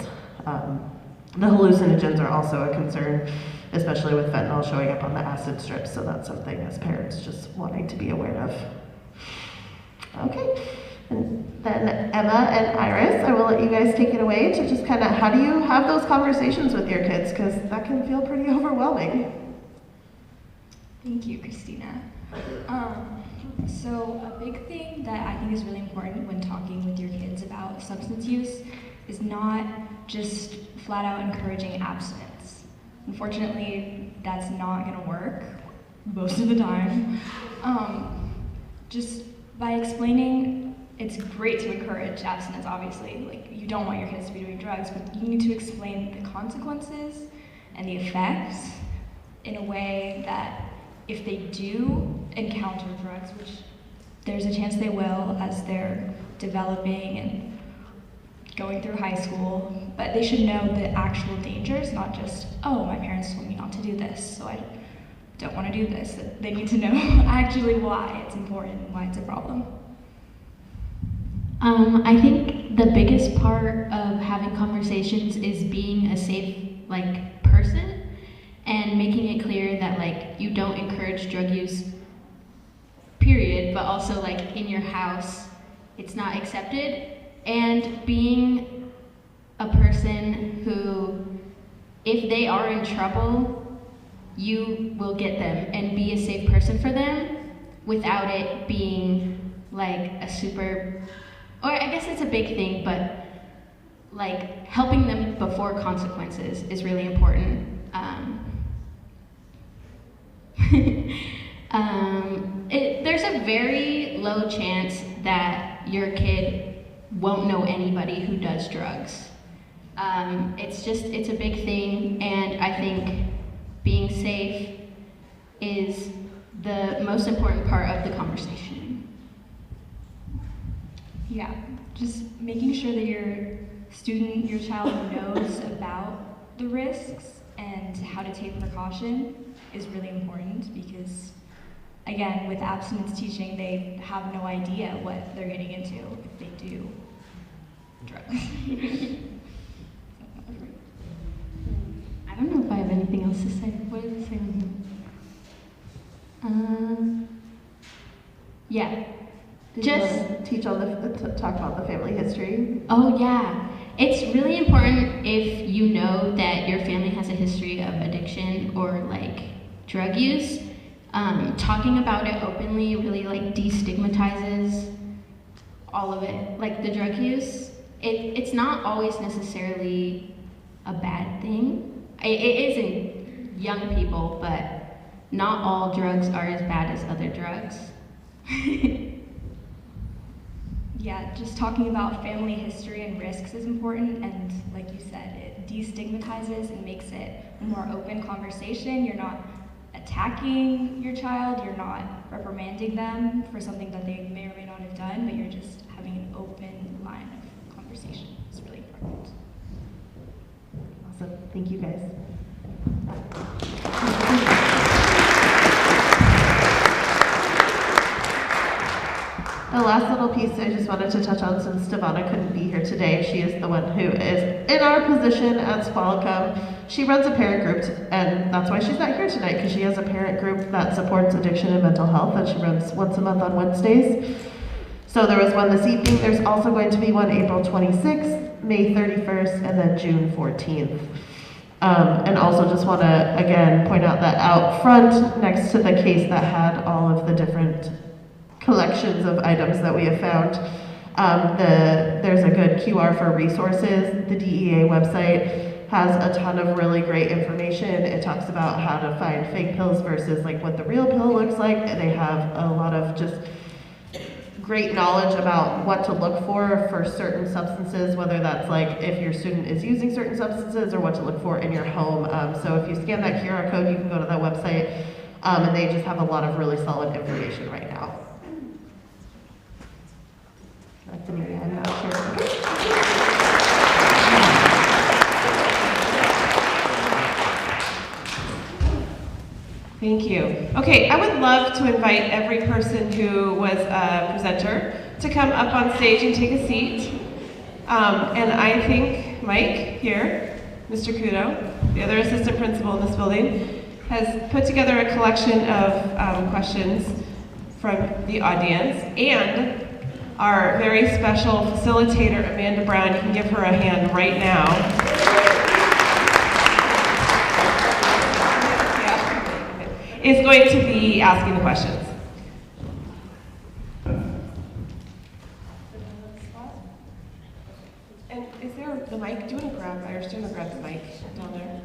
The hallucinogens are also a concern, especially with fentanyl showing up on the acid strips, so that's something as parents just wanting to be aware of. Okay, and then Emma and Iris, I will let you guys take it away to just kind of, how do you have those conversations with your kids? Because that can feel pretty overwhelming. Thank you, Christina. So a big thing that I think is really important when talking with your kids about substance use is not just flat out encouraging abstinence. Unfortunately, that's not gonna work most of the time. Just by explaining, it's great to encourage abstinence, obviously. Like, you don't want your kids to be doing drugs, but you need to explain the consequences and the effects in a way that if they do encounter drugs, which there's a chance they will as they're developing and going through high school, but they should know the actual dangers, not just, oh, my parents told me not to do this, so I don't want to do this. They need to know actually why it's important and why it's a problem. I think the biggest part of having conversations is being a safe, person and making it clear that, you don't encourage drug use, period, but also, in your house, it's not accepted. And being a person who, if they are in trouble, you will get them and be a safe person for them without it being a super, or I guess it's a big thing, but helping them before consequences is really important. There's a very low chance that your kid won't know anybody who does drugs. It's a big thing, and I think being safe is the most important part of the conversation. Yeah, just making sure that your child knows about the risks and how to take precaution is really important because, again, with abstinence teaching, they have no idea what they're getting into if they do drugs. I don't know if I have anything else to say. What did I say? Yeah. Talk about the family history. Oh yeah. It's really important if you know that your family has a history of addiction or drug use. Talking about it openly really destigmatizes all of it. The drug use, it's not always necessarily a bad thing. It is in young people, but not all drugs are as bad as other drugs. Yeah, just talking about family history and risks is important, and like you said, it destigmatizes and makes it a more open conversation. You're not attacking your child, you're not reprimanding them for something that they may or may not have done, but you're just having an open line of conversation. It's really important. Awesome, thank you guys. The last little piece I just wanted to touch on, since Stevana couldn't be here today, she is the one who is in our position at Squalicum. She runs a parent group, and that's why she's not here tonight, because she has a parent group that supports addiction and mental health that she runs once a month on Wednesdays. So there was one this evening. There's also going to be one April 26th, May 31st, and then June 14th. And also just want to, again, point out that out front, next to the case that had all of the different collections of items that we have found, there's a good QR for resources. The DEA website has a ton of really great information. It talks about how to find fake pills versus like what the real pill looks like. They have a lot of just great knowledge about what to look for certain substances, whether that's like if your student is using certain substances or what to look for in your home. So if you scan that QR code, you can go to that website, and they just have a lot of really solid information right now. That's me, I'm not sure. Thank you. Okay, I would love to invite every person who was a presenter to come up on stage and take a seat. And I think Mike here, Mr. Kudo, the other assistant principal in this building, has put together a collection of questions from the audience, and our very special facilitator, Amanda Brown, you can give her a hand right now, is going to be asking the questions. And is there the mic? Do you want to grab, Irish, do you want to grab the mic down there?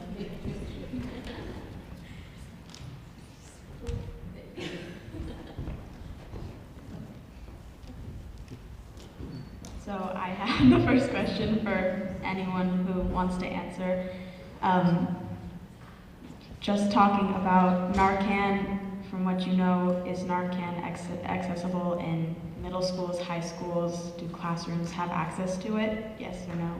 So I have the first question for anyone who wants to answer. Just talking about Narcan, from what you know, is Narcan accessible in middle schools, high schools? Do classrooms have access to it? Yes or no?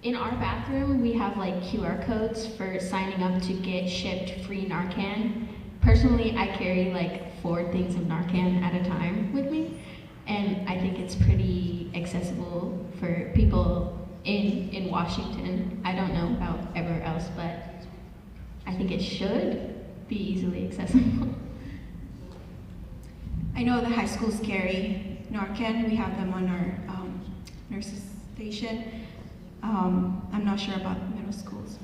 In our bathroom, we have like QR codes for signing up to get shipped free Narcan. Personally, I carry like 4 things of Narcan at a time with me, and I think it's pretty accessible for people in Washington. I don't know about everywhere else, but I think it should be easily accessible. I know the high schools carry Narcan. We have them on our nurses station. I'm not sure about middle schools.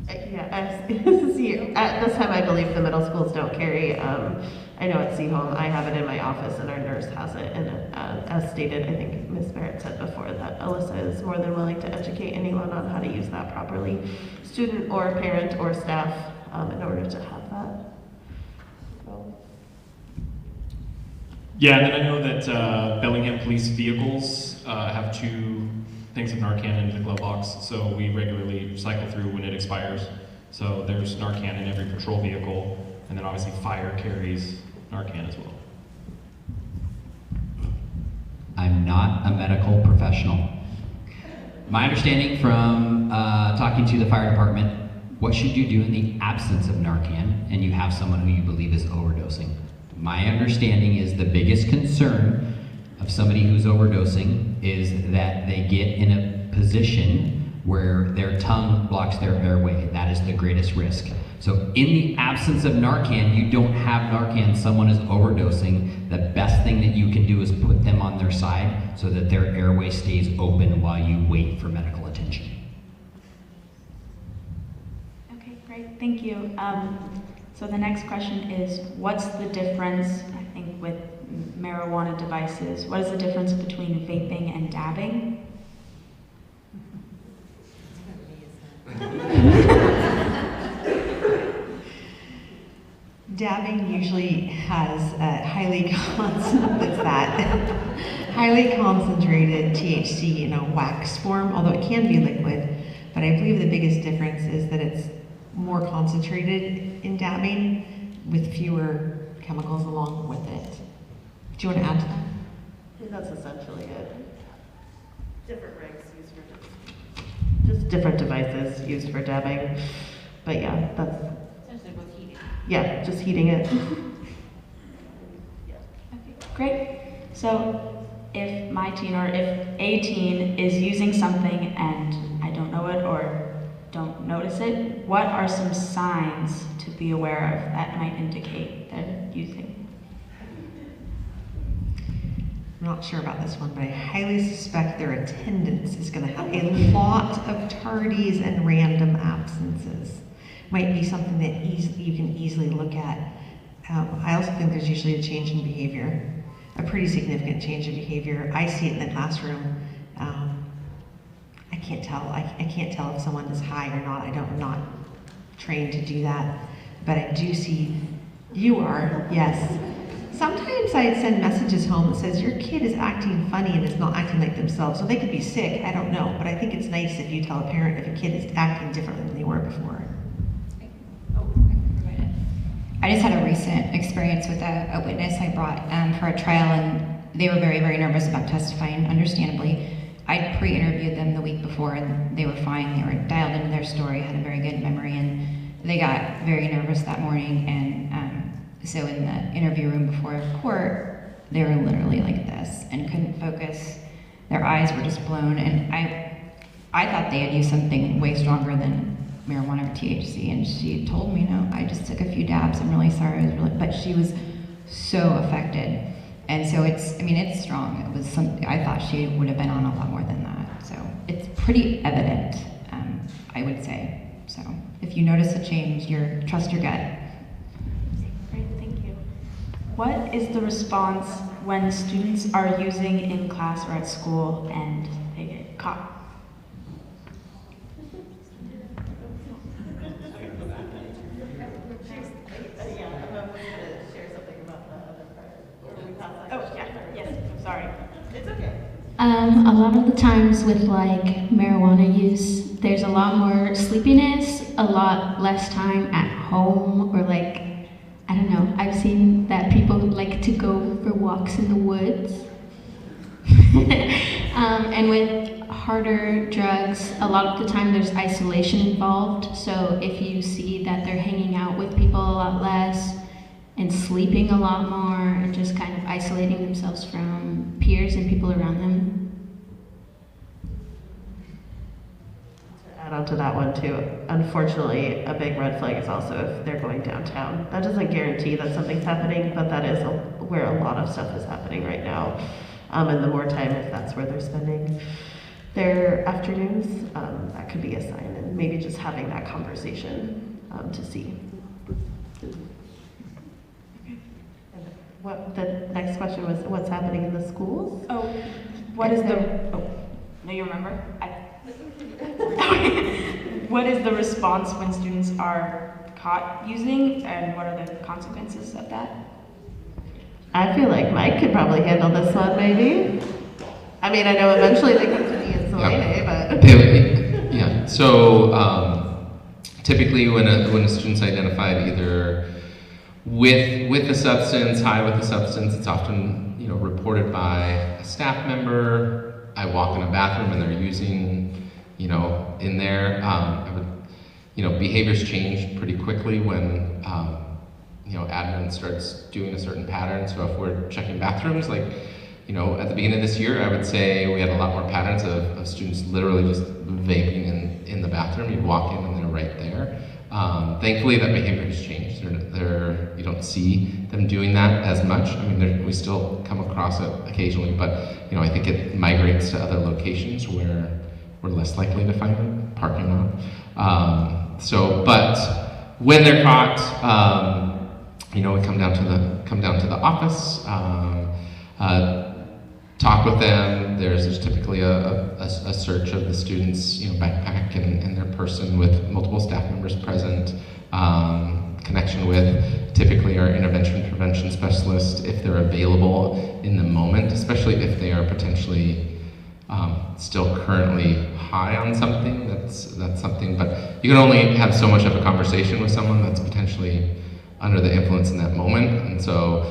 Yeah, at this time I believe the middle schools don't carry. I know at C-Home I have it in my office and our nurse has it, and as stated, I think Ms. Barrett said before that Alyssa is more than willing to educate anyone on how to use that properly, student or parent or staff, in order to have that. So. Yeah, and then I know that Bellingham police vehicles have 2 things of Narcan in the glove box, so we regularly cycle through when it expires. So there's Narcan in every patrol vehicle, and then obviously fire carries Narcan as well. I'm not a medical professional. My understanding from talking to the fire department, what should you do in the absence of Narcan and you have someone who you believe is overdosing? My understanding is the biggest concern of somebody who's overdosing is that they get in a position where their tongue blocks their airway. That is the greatest risk. So in the absence of Narcan, you don't have Narcan, someone is overdosing, the best thing that you can do is put them on their side so that their airway stays open while you wait for medical attention. Okay, great, thank you. So the next question is, what's the difference, I think, with marijuana devices? What is the difference between vaping and dabbing? Dabbing usually has highly concentrated THC in a wax form, although it can be liquid. But I believe the biggest difference is that it's more concentrated in dabbing with fewer chemicals along with it. Do you want to add to that? I think that's essentially it. Different rigs used for just different devices used for dabbing. But yeah, that's Yeah, just heating it. Okay, great. So if my teen or if a teen is using something and I don't know it or don't notice it, what are some signs to be aware of that might indicate they're using? I'm not sure about this one, but I highly suspect their attendance is going to have a lot of tardies and random absences. Might be something that you can easily look at. I also think there's usually a change in behavior, a pretty significant change in behavior. I see it in the classroom. I can't tell. I can't tell if someone is high or not. I'm not trained to do that, but I do see. You are, yes. Sometimes I send messages home that says your kid is acting funny and is not acting like themselves. So they could be sick, I don't know. But I think it's nice if you tell a parent if a kid is acting differently than they were before. I just had a recent experience with a witness I brought for a trial, and they were very, very nervous about testifying, understandably. I pre-interviewed them the week before and they were fine. They were dialed into their story, had a very good memory, and they got very nervous that morning. And so in the interview room before court, they were literally like this and couldn't focus. Their eyes were just blown, and I thought they had used something way stronger than marijuana or THC, and she told me, no, I just took a few dabs. I'm really sorry. But she was so affected. And so it's strong. It was something, I thought she would have been on a lot more than that. So it's pretty evident, I would say. So if you notice a change, trust your gut. Great, thank you. What is the response when students are using in class or at school and they get caught? A lot of the times with like marijuana use, there's a lot more sleepiness, a lot less time at home, or like, I don't know, I've seen that people like to go for walks in the woods. And with harder drugs, a lot of the time there's isolation involved. So if you see that they're hanging out with people a lot less and sleeping a lot more and just kind of isolating themselves from peers and people around them. To add on to that one too, unfortunately, a big red flag is also if they're going downtown. That doesn't guarantee that something's happening, but that is where a lot of stuff is happening right now. And the more time, if that's where they're spending their afternoons, that could be a sign, and maybe just having that conversation to see. What the next question was, what's happening in the schools? Oh, what is the? Oh, no, you remember? What is the response when students are caught using, and what are the consequences of that? I feel like Mike could probably handle this one, maybe. I mean, I know eventually they come to me and Selene, but. Yeah. So typically, when a student's identified either with a substance, high with a substance, it's often reported by a staff member. I walk in a bathroom and they're using, in there. Behaviors change pretty quickly when admin starts doing a certain pattern. So if we're checking bathrooms, like at the beginning of this year, I would say we had a lot more patterns of students literally just vaping in the bathroom. You walk in and they're right there. Thankfully, that behavior has changed. You don't see them doing that as much. I mean, we still come across it occasionally, but I think it migrates to other locations where we're less likely to find them, parking lot. But when they're caught, we come down to the office, talk with them. There's typically a search of the student's backpack and their person with multiple staff members present. Connection with typically our intervention prevention specialist if they're available in the moment, especially if they are potentially still currently high on something. That's something, but you can only have so much of a conversation with someone that's potentially under the influence in that moment. And so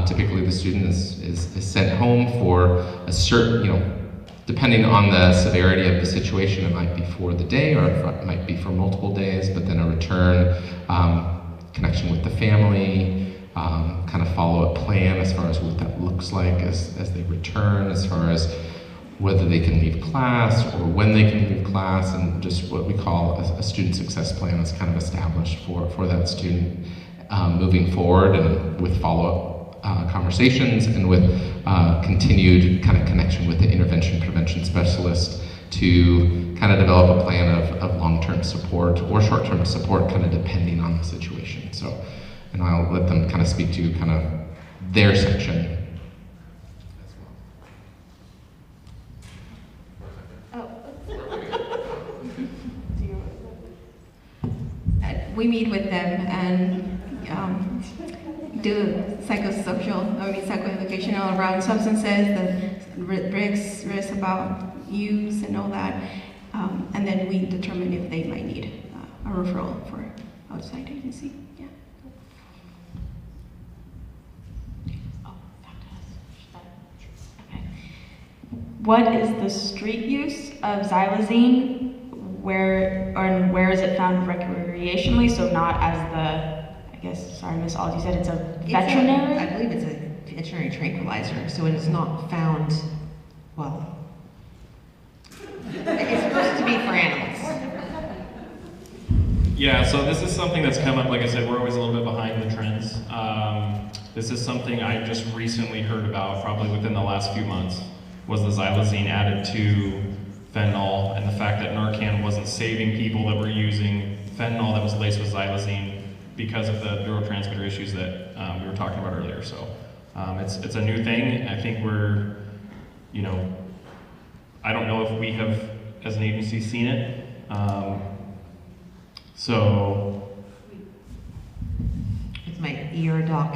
typically the student is sent home for a certain, depending on the severity of the situation, it might be for the day or it might be for multiple days, but then a return, connection with the family, kind of follow a plan as far as what that looks like as they return, as far as whether they can leave class or when they can leave class, and just what we call a student success plan is kind of established for that student moving forward, and with follow-up conversations and with continued kind of connection with the intervention prevention specialist to kind of develop a plan of long-term support or short-term support, kind of depending on the situation. So, and I'll let them kind of speak to kind of their section. We meet with them and do psychoeducational around substances, the risks about use and all that, and then we determine if they might need a referral for outside agency. Yeah. What is the street use of xylazine? Where is it found recreationally? So not as the, I guess, sorry, Miss Alls, you said it's a veterinary? I believe it's a veterinary tranquilizer, so it is not found, well, it's supposed to be for animals. Yeah, so this is something that's come up. Like I said, we're always a little bit behind the trends. This is something I just recently heard about, probably within the last few months, was the xylazine added to fentanyl, and the fact that Narcan wasn't saving people that were using fentanyl that was laced with xylazine because of the neurotransmitter issues that we were talking about earlier. So it's a new thing. I think we're, I don't know if we have, as an agency, seen it. With my ER doc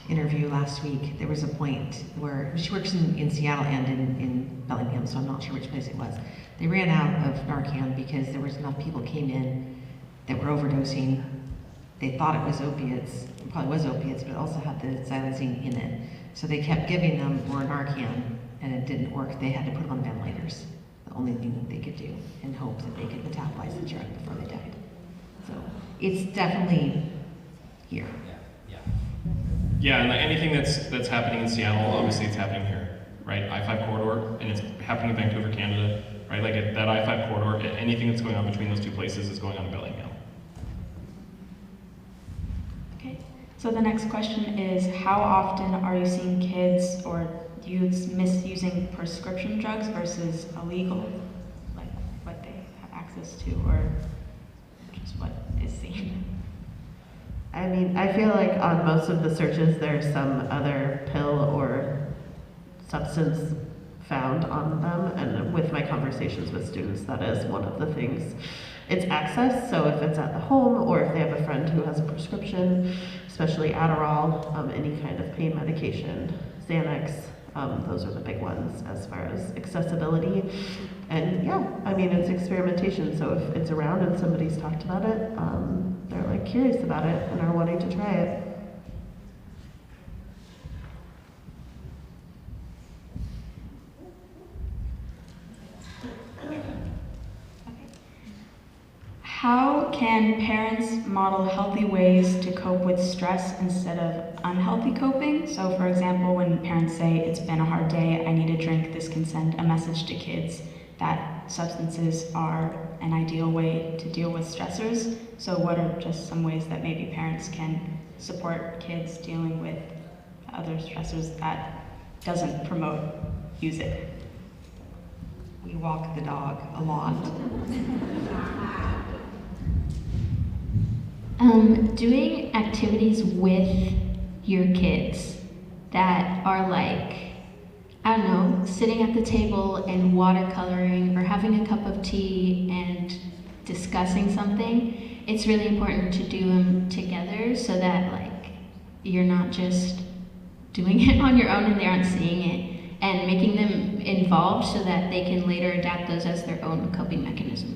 interview last week, there was a point where she works in Seattle and in Bellingham, so I'm not sure which place it was. They ran out of Narcan because there was enough people came in that were overdosing. They thought it was opiates, it probably was opiates, but it also had the xylazine in it. So they kept giving them more Narcan, and it didn't work. They had to put them on ventilators, the only thing that they could do, in hopes that they could metabolize the drug before they died. So it's definitely here. Yeah, and anything that's happening in Seattle, obviously it's happening here, right? I-5 corridor, and it's happening in Vancouver, Canada, right? Like that I-5 corridor, anything that's going on between those two places is going on in Bellingham. Okay, so the next question is, how often are you seeing kids or youths misusing prescription drugs versus illegal, like what they have access to, or just what is seen? I mean, I feel like on most of the searches, there's some other pill or substance found on them, and with my conversations with students, that is one of the things. It's access, so if it's at the home or if they have a friend who has a prescription, especially Adderall, any kind of pain medication, Xanax, those are the big ones as far as accessibility. And yeah, I mean, it's experimentation, so if it's around and somebody's talked about it, they're like curious about it and are wanting to try it. How can parents model healthy ways to cope with stress instead of unhealthy coping? So for example, when parents say, it's been a hard day, I need a drink, this can send a message to kids that substances are an ideal way to deal with stressors. So what are just some ways that maybe parents can support kids dealing with other stressors that doesn't promote music? We walk the dog a lot. Doing activities with your kids that are like, I don't know, sitting at the table and watercoloring or having a cup of tea and discussing something, it's really important to do them together so that like you're not just doing it on your own and they aren't seeing it, and making them involved so that they can later adapt those as their own coping mechanisms.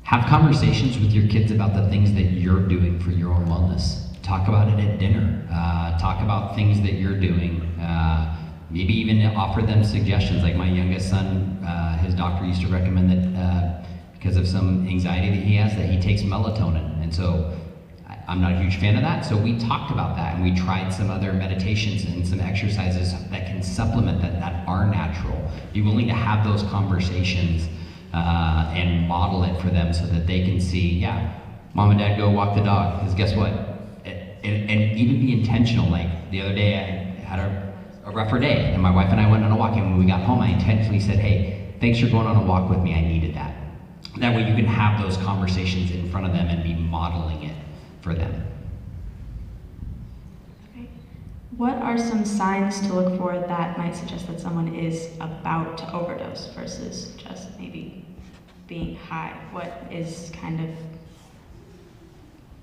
Have conversations with your kids about the things that you're doing for your own wellness. Talk about it at dinner. Talk about things that you're doing. maybe even offer them suggestions. Like my youngest son, his doctor used to recommend that because of some anxiety that he has, that he takes melatonin. And so I'm not a huge fan of that. So we talked about that and we tried some other meditations and some exercises that can supplement that are natural. Be willing to have those conversations and model it for them so that they can see, yeah, mom and dad go walk the dog. Because guess what? And even be intentional. Like the other day I had a rougher day and my wife and I went on a walk, and when we got home I intentionally said, hey, thanks for going on a walk with me, I needed that. That way you can have those conversations in front of them and be modeling it for them. Okay. What are some signs to look for that might suggest that someone is about to overdose versus just maybe being high? What is kind of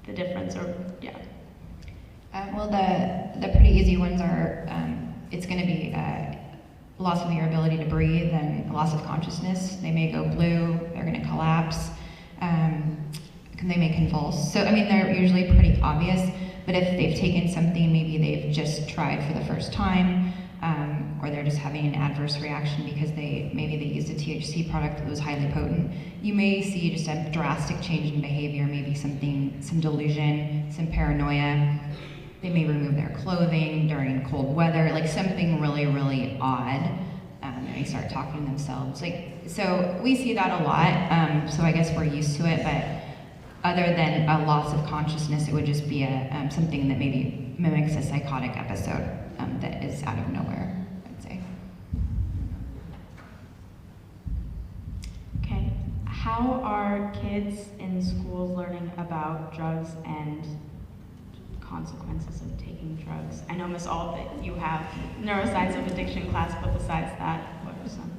the difference, or yeah? Well, the pretty easy ones are, it's going to be loss of your ability to breathe and loss of consciousness. They may go blue, they're going to collapse, they may convulse. So, I mean, they're usually pretty obvious, but if they've taken something maybe they've just tried for the first time, or they're just having an adverse reaction because maybe they used a THC product that was highly potent, you may see just a drastic change in behavior, maybe some delusion, some paranoia. They may remove their clothing during cold weather, like something really, really odd. And they start talking to themselves. So we see that a lot. So I guess we're used to it, but other than a loss of consciousness, it would just be something that maybe mimics a psychotic episode that is out of nowhere, I'd say. Okay. How are kids in schools learning about drugs and consequences of taking drugs? I know, Ms. Ault, that you have neuroscience of addiction class, but besides that, what are some?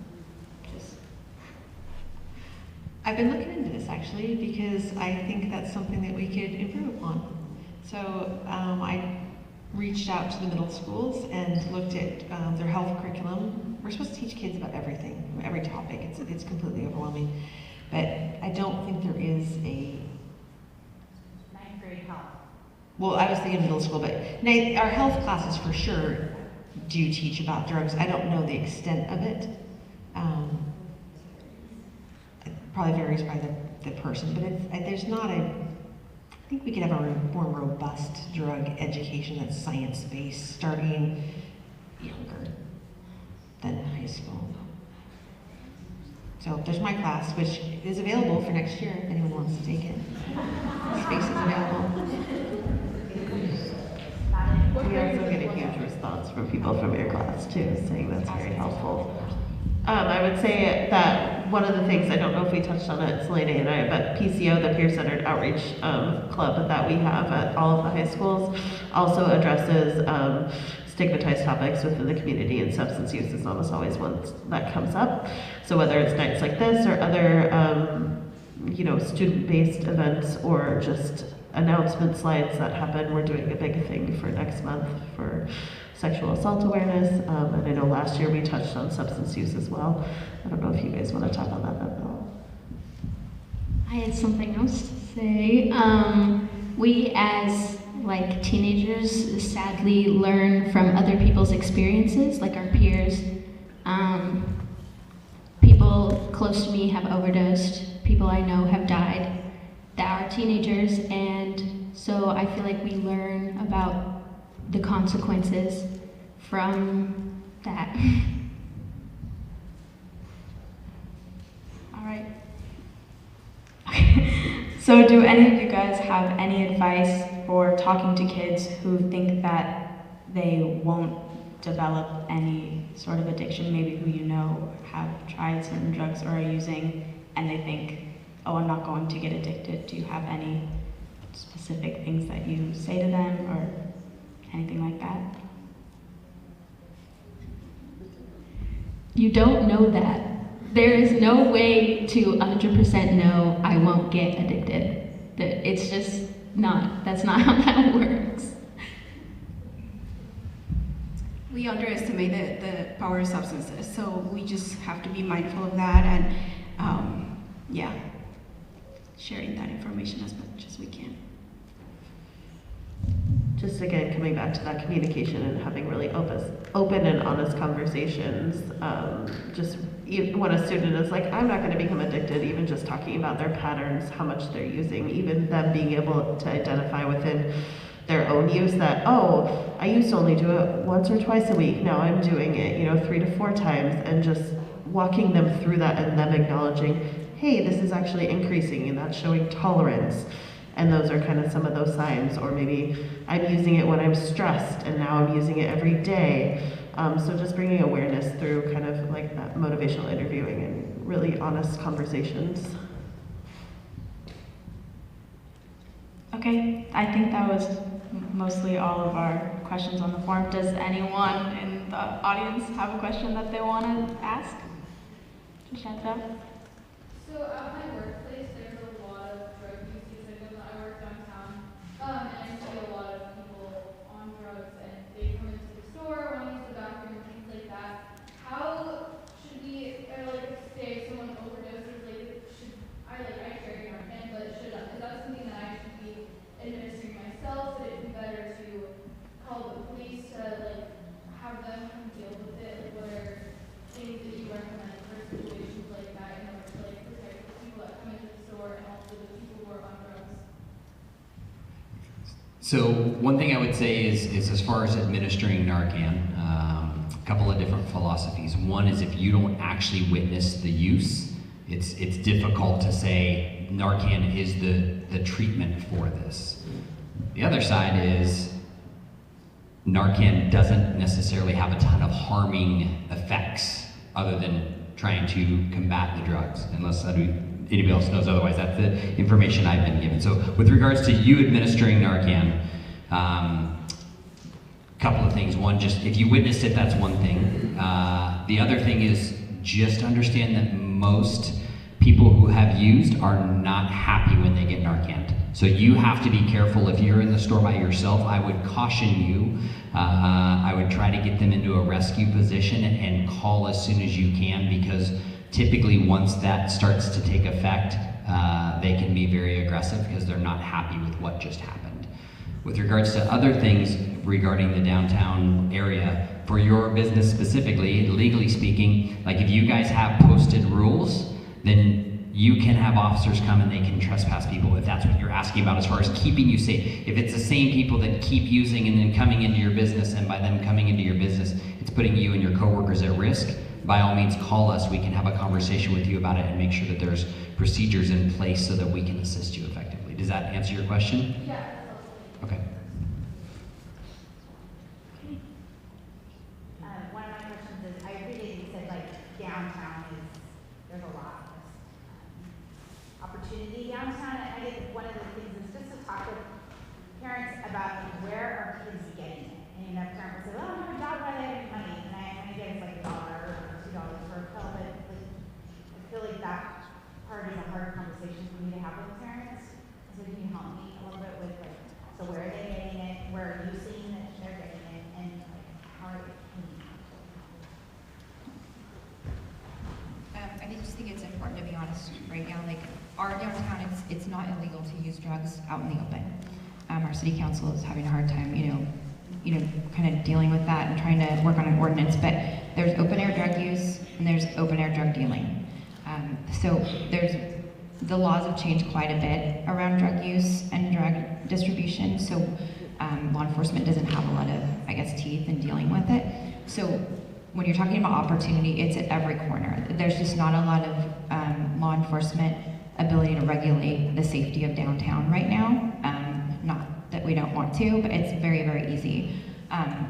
I've been looking into this actually because I think that's something that we could improve upon. So I reached out to the middle schools and looked at their health curriculum. We're supposed to teach kids about everything, every topic. It's completely overwhelming. But I don't think there is a ninth grade health. Well, I was thinking middle school, but our health classes for sure do teach about drugs. I don't know the extent of it. It probably varies by the person, but there's not I think we could have a more robust drug education that's science-based starting younger than high school. So there's my class, which is available for next year if anyone wants to take it. Space is available. We also get a huge response from people from your class too, saying that's very helpful. I would say that one of the things, I don't know if we touched on it, Selena and I, but PCO, the Peer-Centered Outreach Club that we have at all of the high schools, also addresses stigmatized topics within the community, and substance use is almost always one that comes up. So whether it's nights like this or other student-based events or just announcement slides that happen, we're doing a big thing for next month for sexual assault awareness, and I know last year we touched on substance use as well. I don't know if you guys want to talk on that at all. I had something else to say. We as teenagers sadly learn from other people's experiences, like our peers. People close to me have overdosed, people I know have died that are teenagers, and so I feel like we learn about the consequences from that. All right. So do any of you guys have any advice for talking to kids who think that they won't develop any sort of addiction, maybe who you know have tried certain drugs or are using, and they think, oh, I'm not going to get addicted? Do you have any specific things that you say to them or anything like that? You don't know that. There is no way to 100% know I won't get addicted. It's just not, that's not how that works. We underestimate the power of substances, so we just have to be mindful of that and, sharing that information as much as we can. just again, coming back to that communication and having really open and honest conversations. Just when a student is like, I'm not going to become addicted, even just talking about their patterns, how much they're using, even them being able to identify within their own use that, oh, I used to only do it once or twice a week. Now I'm doing it, 3 to 4 times, and just walking them through that and them acknowledging, hey, this is actually increasing, and that's showing tolerance. And those are kind of some of those signs. Or maybe I'm using it when I'm stressed, and now I'm using it every day. So just bringing awareness through kind of like that motivational interviewing and really honest conversations. Okay, I think that was mostly all of our questions on the form. Does anyone in the audience have a question that they want to ask? Shanta? So at my workplace, there's a lot of drug use because I work downtown, and I see a lot of people on drugs, and they come into the store, want to use the bathroom, and things like that. How should we, say if someone overdoses, I carry Narcan, but is that something that I should be administering myself? Would it be better to call the police to have them come deal with it? What are things that you recommend for situations like that in order to protect the people that come into the store and also the people who are on drugs? So one thing I would say is as far as administering Narcan, a couple of different philosophies. One is if you don't actually witness the use, it's difficult to say Narcan is the treatment for this. The other side is Narcan doesn't necessarily have a ton of harming effects other than trying to combat the drugs, unless anybody else knows otherwise. That's the information I've been given. So with regards to you administering Narcan, couple of things. One, just if you witnessed it, that's one thing. The other thing is just understand that most people who have used are not happy when they get Narcan. So you have to be careful. If you're in the store by yourself, I would caution you. I would try to get them into a rescue position and call as soon as you can, because typically once that starts to take effect, they can be very aggressive because they're not happy with what just happened. With regards to other things regarding the downtown area, for your business specifically, legally speaking, like if you guys have posted rules, then you can have officers come and they can trespass people if that's what you're asking about as far as keeping you safe. If it's the same people that keep using and then coming into your business, and by them coming into your business, it's putting you and your coworkers at risk, by all means call us. We can have a conversation with you about it and make sure that there's procedures in place so that we can assist you effectively. Does that answer your question? Yeah. Okay. One of my questions is, I appreciate you said downtown there's a lot of opportunity downtown. I think one of the things is just to talk with parents about where are kids getting it. And parents will say, well, I have a job, why do I have any money? And I get it's $1 or $2 for a pill, but I feel like that part is a hard conversation for me to have with parents. So can you help me a little bit with so where are they getting it? Where are you seeing that they're getting it? And how are you? I just think it's important to be honest right now. Our downtown, it's not illegal to use drugs out in the open. Our city council is having a hard time, kind of dealing with that and trying to work on an ordinance. But there's open air drug use and there's open air drug dealing. So the laws have changed quite a bit around drug use and drug distribution. So law enforcement doesn't have a lot of, teeth in dealing with it. So when you're talking about opportunity, it's at every corner. There's just not a lot of law enforcement ability to regulate the safety of downtown right now. Not that we don't want to, but it's very, very easy.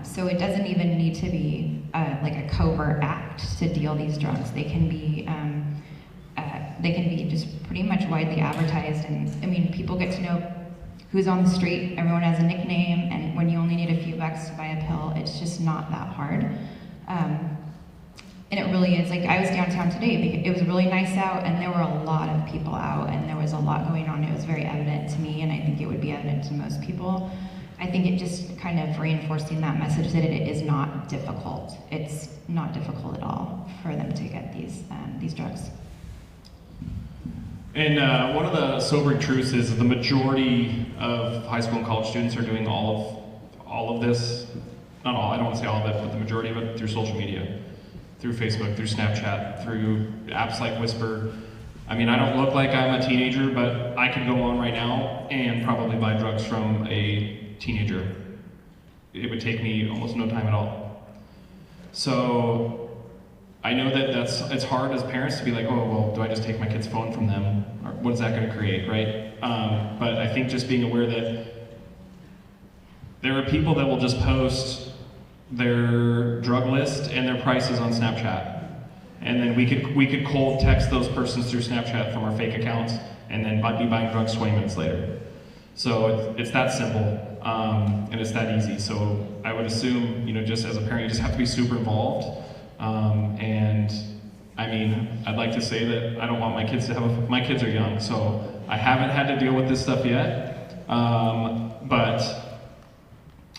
So it doesn't even need to be a covert act to deal these drugs. They can be just pretty much widely advertised, and people get to know who's on the street. Everyone has a nickname, and when you only need a few bucks to buy a pill, it's just not that hard. And it really is. I was downtown today because it was really nice out, and there were a lot of people out, and there was a lot going on. It was very evident to me, and I think it would be evident to most people. I think it just kind of reinforcing that message that it is not difficult. It's not difficult at all for them to get these drugs. And one of the sobering truths is that the majority of high school and college students are doing all all of this, not all, I don't want to say all of it, but the majority of it through social media, through Facebook, through Snapchat, through apps like Whisper. I mean, I don't look like I'm a teenager, but I could go on right now and probably buy drugs from a teenager. It would take me almost no time at all. So I know that it's hard as parents to be like, oh, well, do I just take my kid's phone from them? Or what is that going to create, right? But I think just being aware that there are people that will just post their drug list and their prices on Snapchat. And then we could cold text those persons through Snapchat from our fake accounts and then be buying drugs 20 minutes later. So it's that simple, and it's that easy. So I would assume, just as a parent, you just have to be super involved. And I mean, I'd like to say that I don't want my kids to have my kids are young, so I haven't had to deal with this stuff yet. But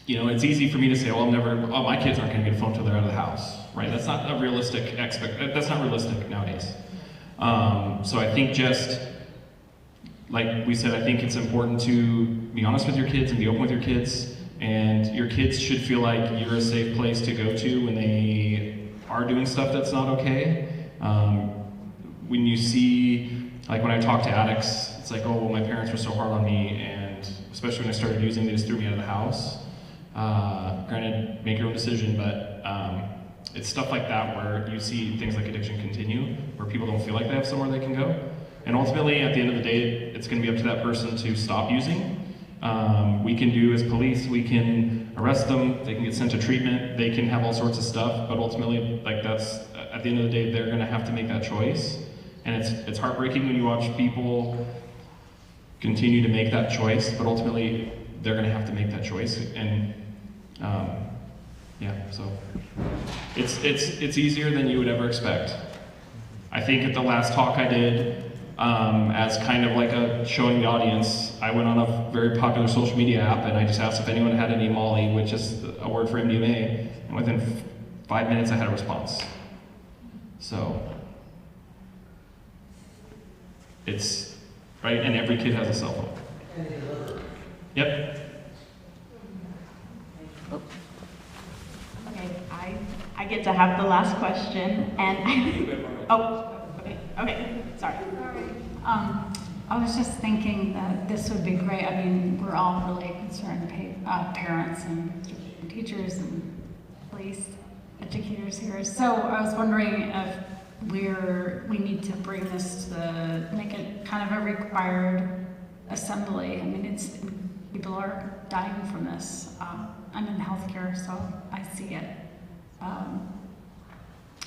it's easy for me to say, well, my kids aren't going to get a phone until they're out of the house, right? That's not a realistic that's not realistic nowadays. So I think just, like we said, I think it's important to be honest with your kids and be open with your kids, and your kids should feel like you're a safe place to go to when they are doing stuff that's not okay. When you see, like when I talk to addicts, it's like, oh, well, my parents were so hard on me, and especially when I started using, they just threw me out of the house. Granted, make your own decision, but it's stuff like that where you see things like addiction continue, where people don't feel like they have somewhere they can go. And ultimately, at the end of the day, it's going to be up to that person to stop using. We can do as police, we can arrest them, they can get sent to treatment, they can have all sorts of stuff, but ultimately, that's, at the end of the day, they're going to have to make that choice. And it's heartbreaking when you watch people continue to make that choice, but ultimately, they're going to have to make that choice. And so it's easier than you would ever expect. I think at the last talk I did, as kind of like showing the audience, I went on a very popular social media app and I just asked if anyone had any Molly, which is a word for MDMA, and within 5 minutes I had a response. So it's right, and every kid has a cell phone. Yep. Okay, I get to have the last question, and okay, sorry. I was just thinking that this would be great. I mean, we're all really concerned, parents and teachers and police, educators here. So I was wondering if we need to bring this to make it kind of a required assembly. I mean, people are dying from this. I'm in healthcare, so I see it.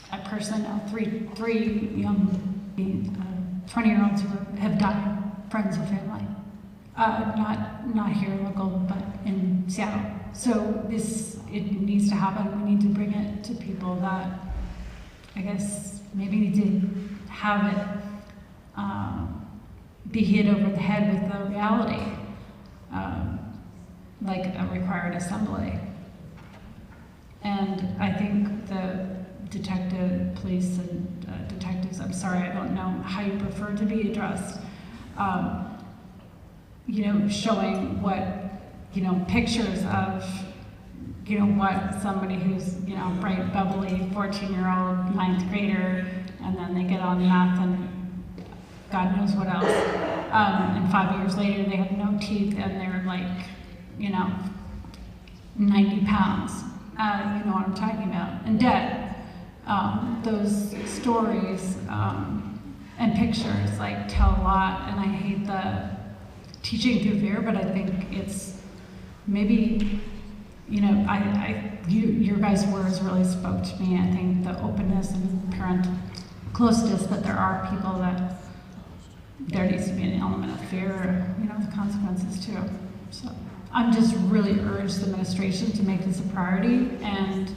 I personally know three young 20-year-olds who have died, friends and family. Not here local, but in Seattle. So it needs to happen. We need to bring it to people that, I guess, maybe need to have it be hit over the head with the reality, like a required assembly. And I think the police and detectives, I'm sorry, I don't know how you prefer to be addressed, showing what, pictures of, what somebody who's, bright, bubbly, 14-year-old, 9th grader, and then they get on meth and God knows what else. And 5 years later, they have no teeth and they're like, 90 pounds. You know what I'm talking about, and dead. Those stories and pictures tell a lot, and I hate the teaching through fear, but I think it's maybe, your guys' words really spoke to me. I think the openness and parent closeness, that there are people that there needs to be an element of fear, the consequences too. So I'm just really urge the administration to make this a priority and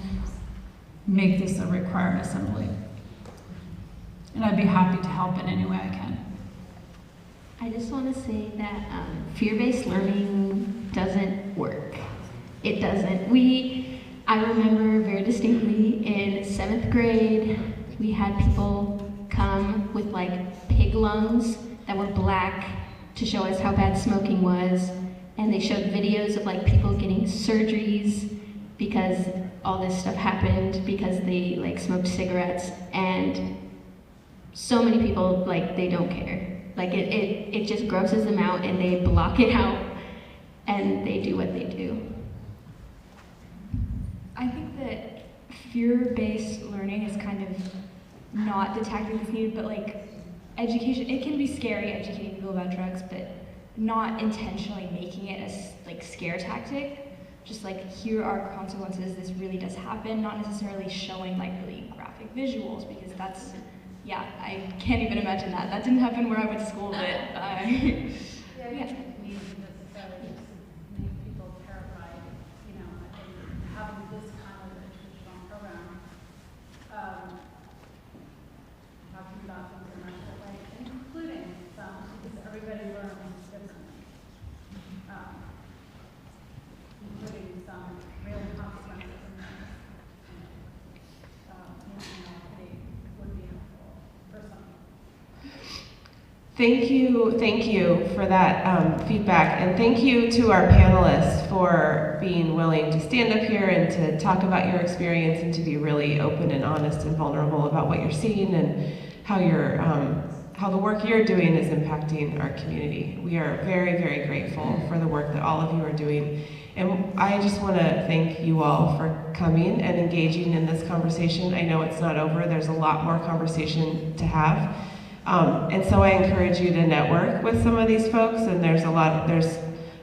make this a required assembly. And I'd be happy to help in any way I can. I just want to say that fear-based learning doesn't work. It doesn't. I remember very distinctly in 7th grade, we had people come with pig lungs that were black to show us how bad smoking was. and they showed videos of like people getting surgeries because all this stuff happened because they like smoked cigarettes, and so many people like they don't care. Like it just grosses them out and they block it out and they do what they do. I think that fear-based learning is kind of not the tactic that's needed, but like education, it can be scary educating people about drugs, but not intentionally making it a like scare tactic. Just like, here are consequences, this really does happen, not necessarily showing like really graphic visuals, because that's, yeah, I can't even imagine that. That didn't happen where I went to school, but Yeah, yeah. didn't need necessarily just make people terrified, you know, and having this kind of educational program, talking about things in a nice way, including some, because everybody learns differently. Including some real consequences and would be helpful for some. Thank you for that feedback, and thank you to our panelists for being willing to stand up here and to talk about your experience and to be really open and honest and vulnerable about what you're seeing and how the work you're doing is impacting our community. We are very, very grateful for the work that all of you are doing. And I just want to thank you all for coming and engaging in this conversation. I know it's not over. There's a lot more conversation to have. And so I encourage you to network with some of these folks, and there's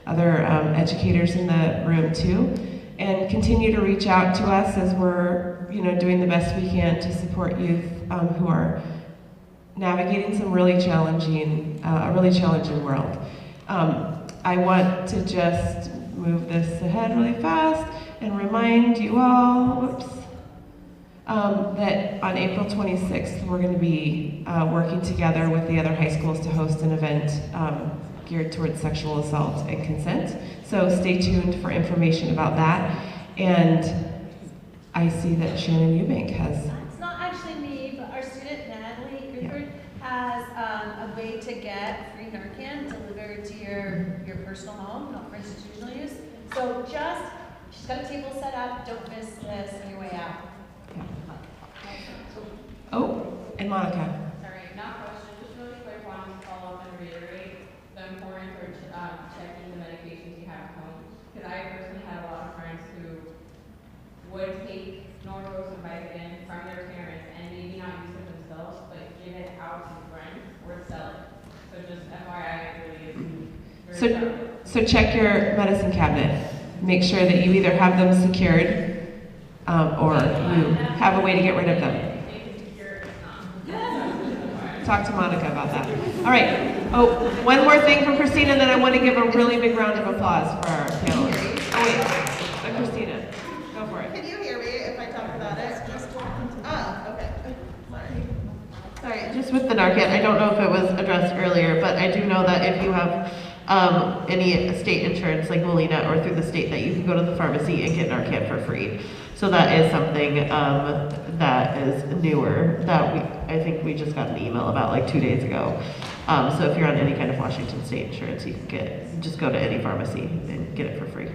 other educators in the room too. And continue to reach out to us as we're doing the best we can to support youth who are navigating a really challenging world. I want to just move this ahead really fast and remind you all, that on April 26th, we're going to be working together with the other high schools to host an event geared towards sexual assault and consent. So stay tuned for information about that. And I see that Shannon Eubank has. It's not actually me, but our student Natalie Grifford has a way to get free Narcan delivered to your personal home, not for institutional use. So she's got a table set up, don't miss this on your way out. Oh, and Monica. Sorry, not question, just really quick, wanted to follow up and reiterate the importance of checking the medications you have at home. Because I personally had a lot of friends who would take Norcos and Vicodin from their parents and maybe not use it themselves, but give it out to friends or sell it. So just FYI, it really is very powerful. So check your medicine cabinet. Make sure that you either have them secured or you have a way to get rid of them. Talk to Monica about that. All right. Oh, one more thing from Christina, and then I want to give a really big round of applause for our panelists. Oh wait, but Christina, go for it. Can you hear me if I talk about it? Oh, okay. Sorry, just with the Narcan, I don't know if it was addressed earlier, but I do know that if you have any state insurance like Molina or through the state, that you can go to the pharmacy and get Narcan for free. So that is something that is newer that I think we just got an email about like 2 days ago. So if you're on any kind of Washington state insurance, you can just go to any pharmacy and get it for free.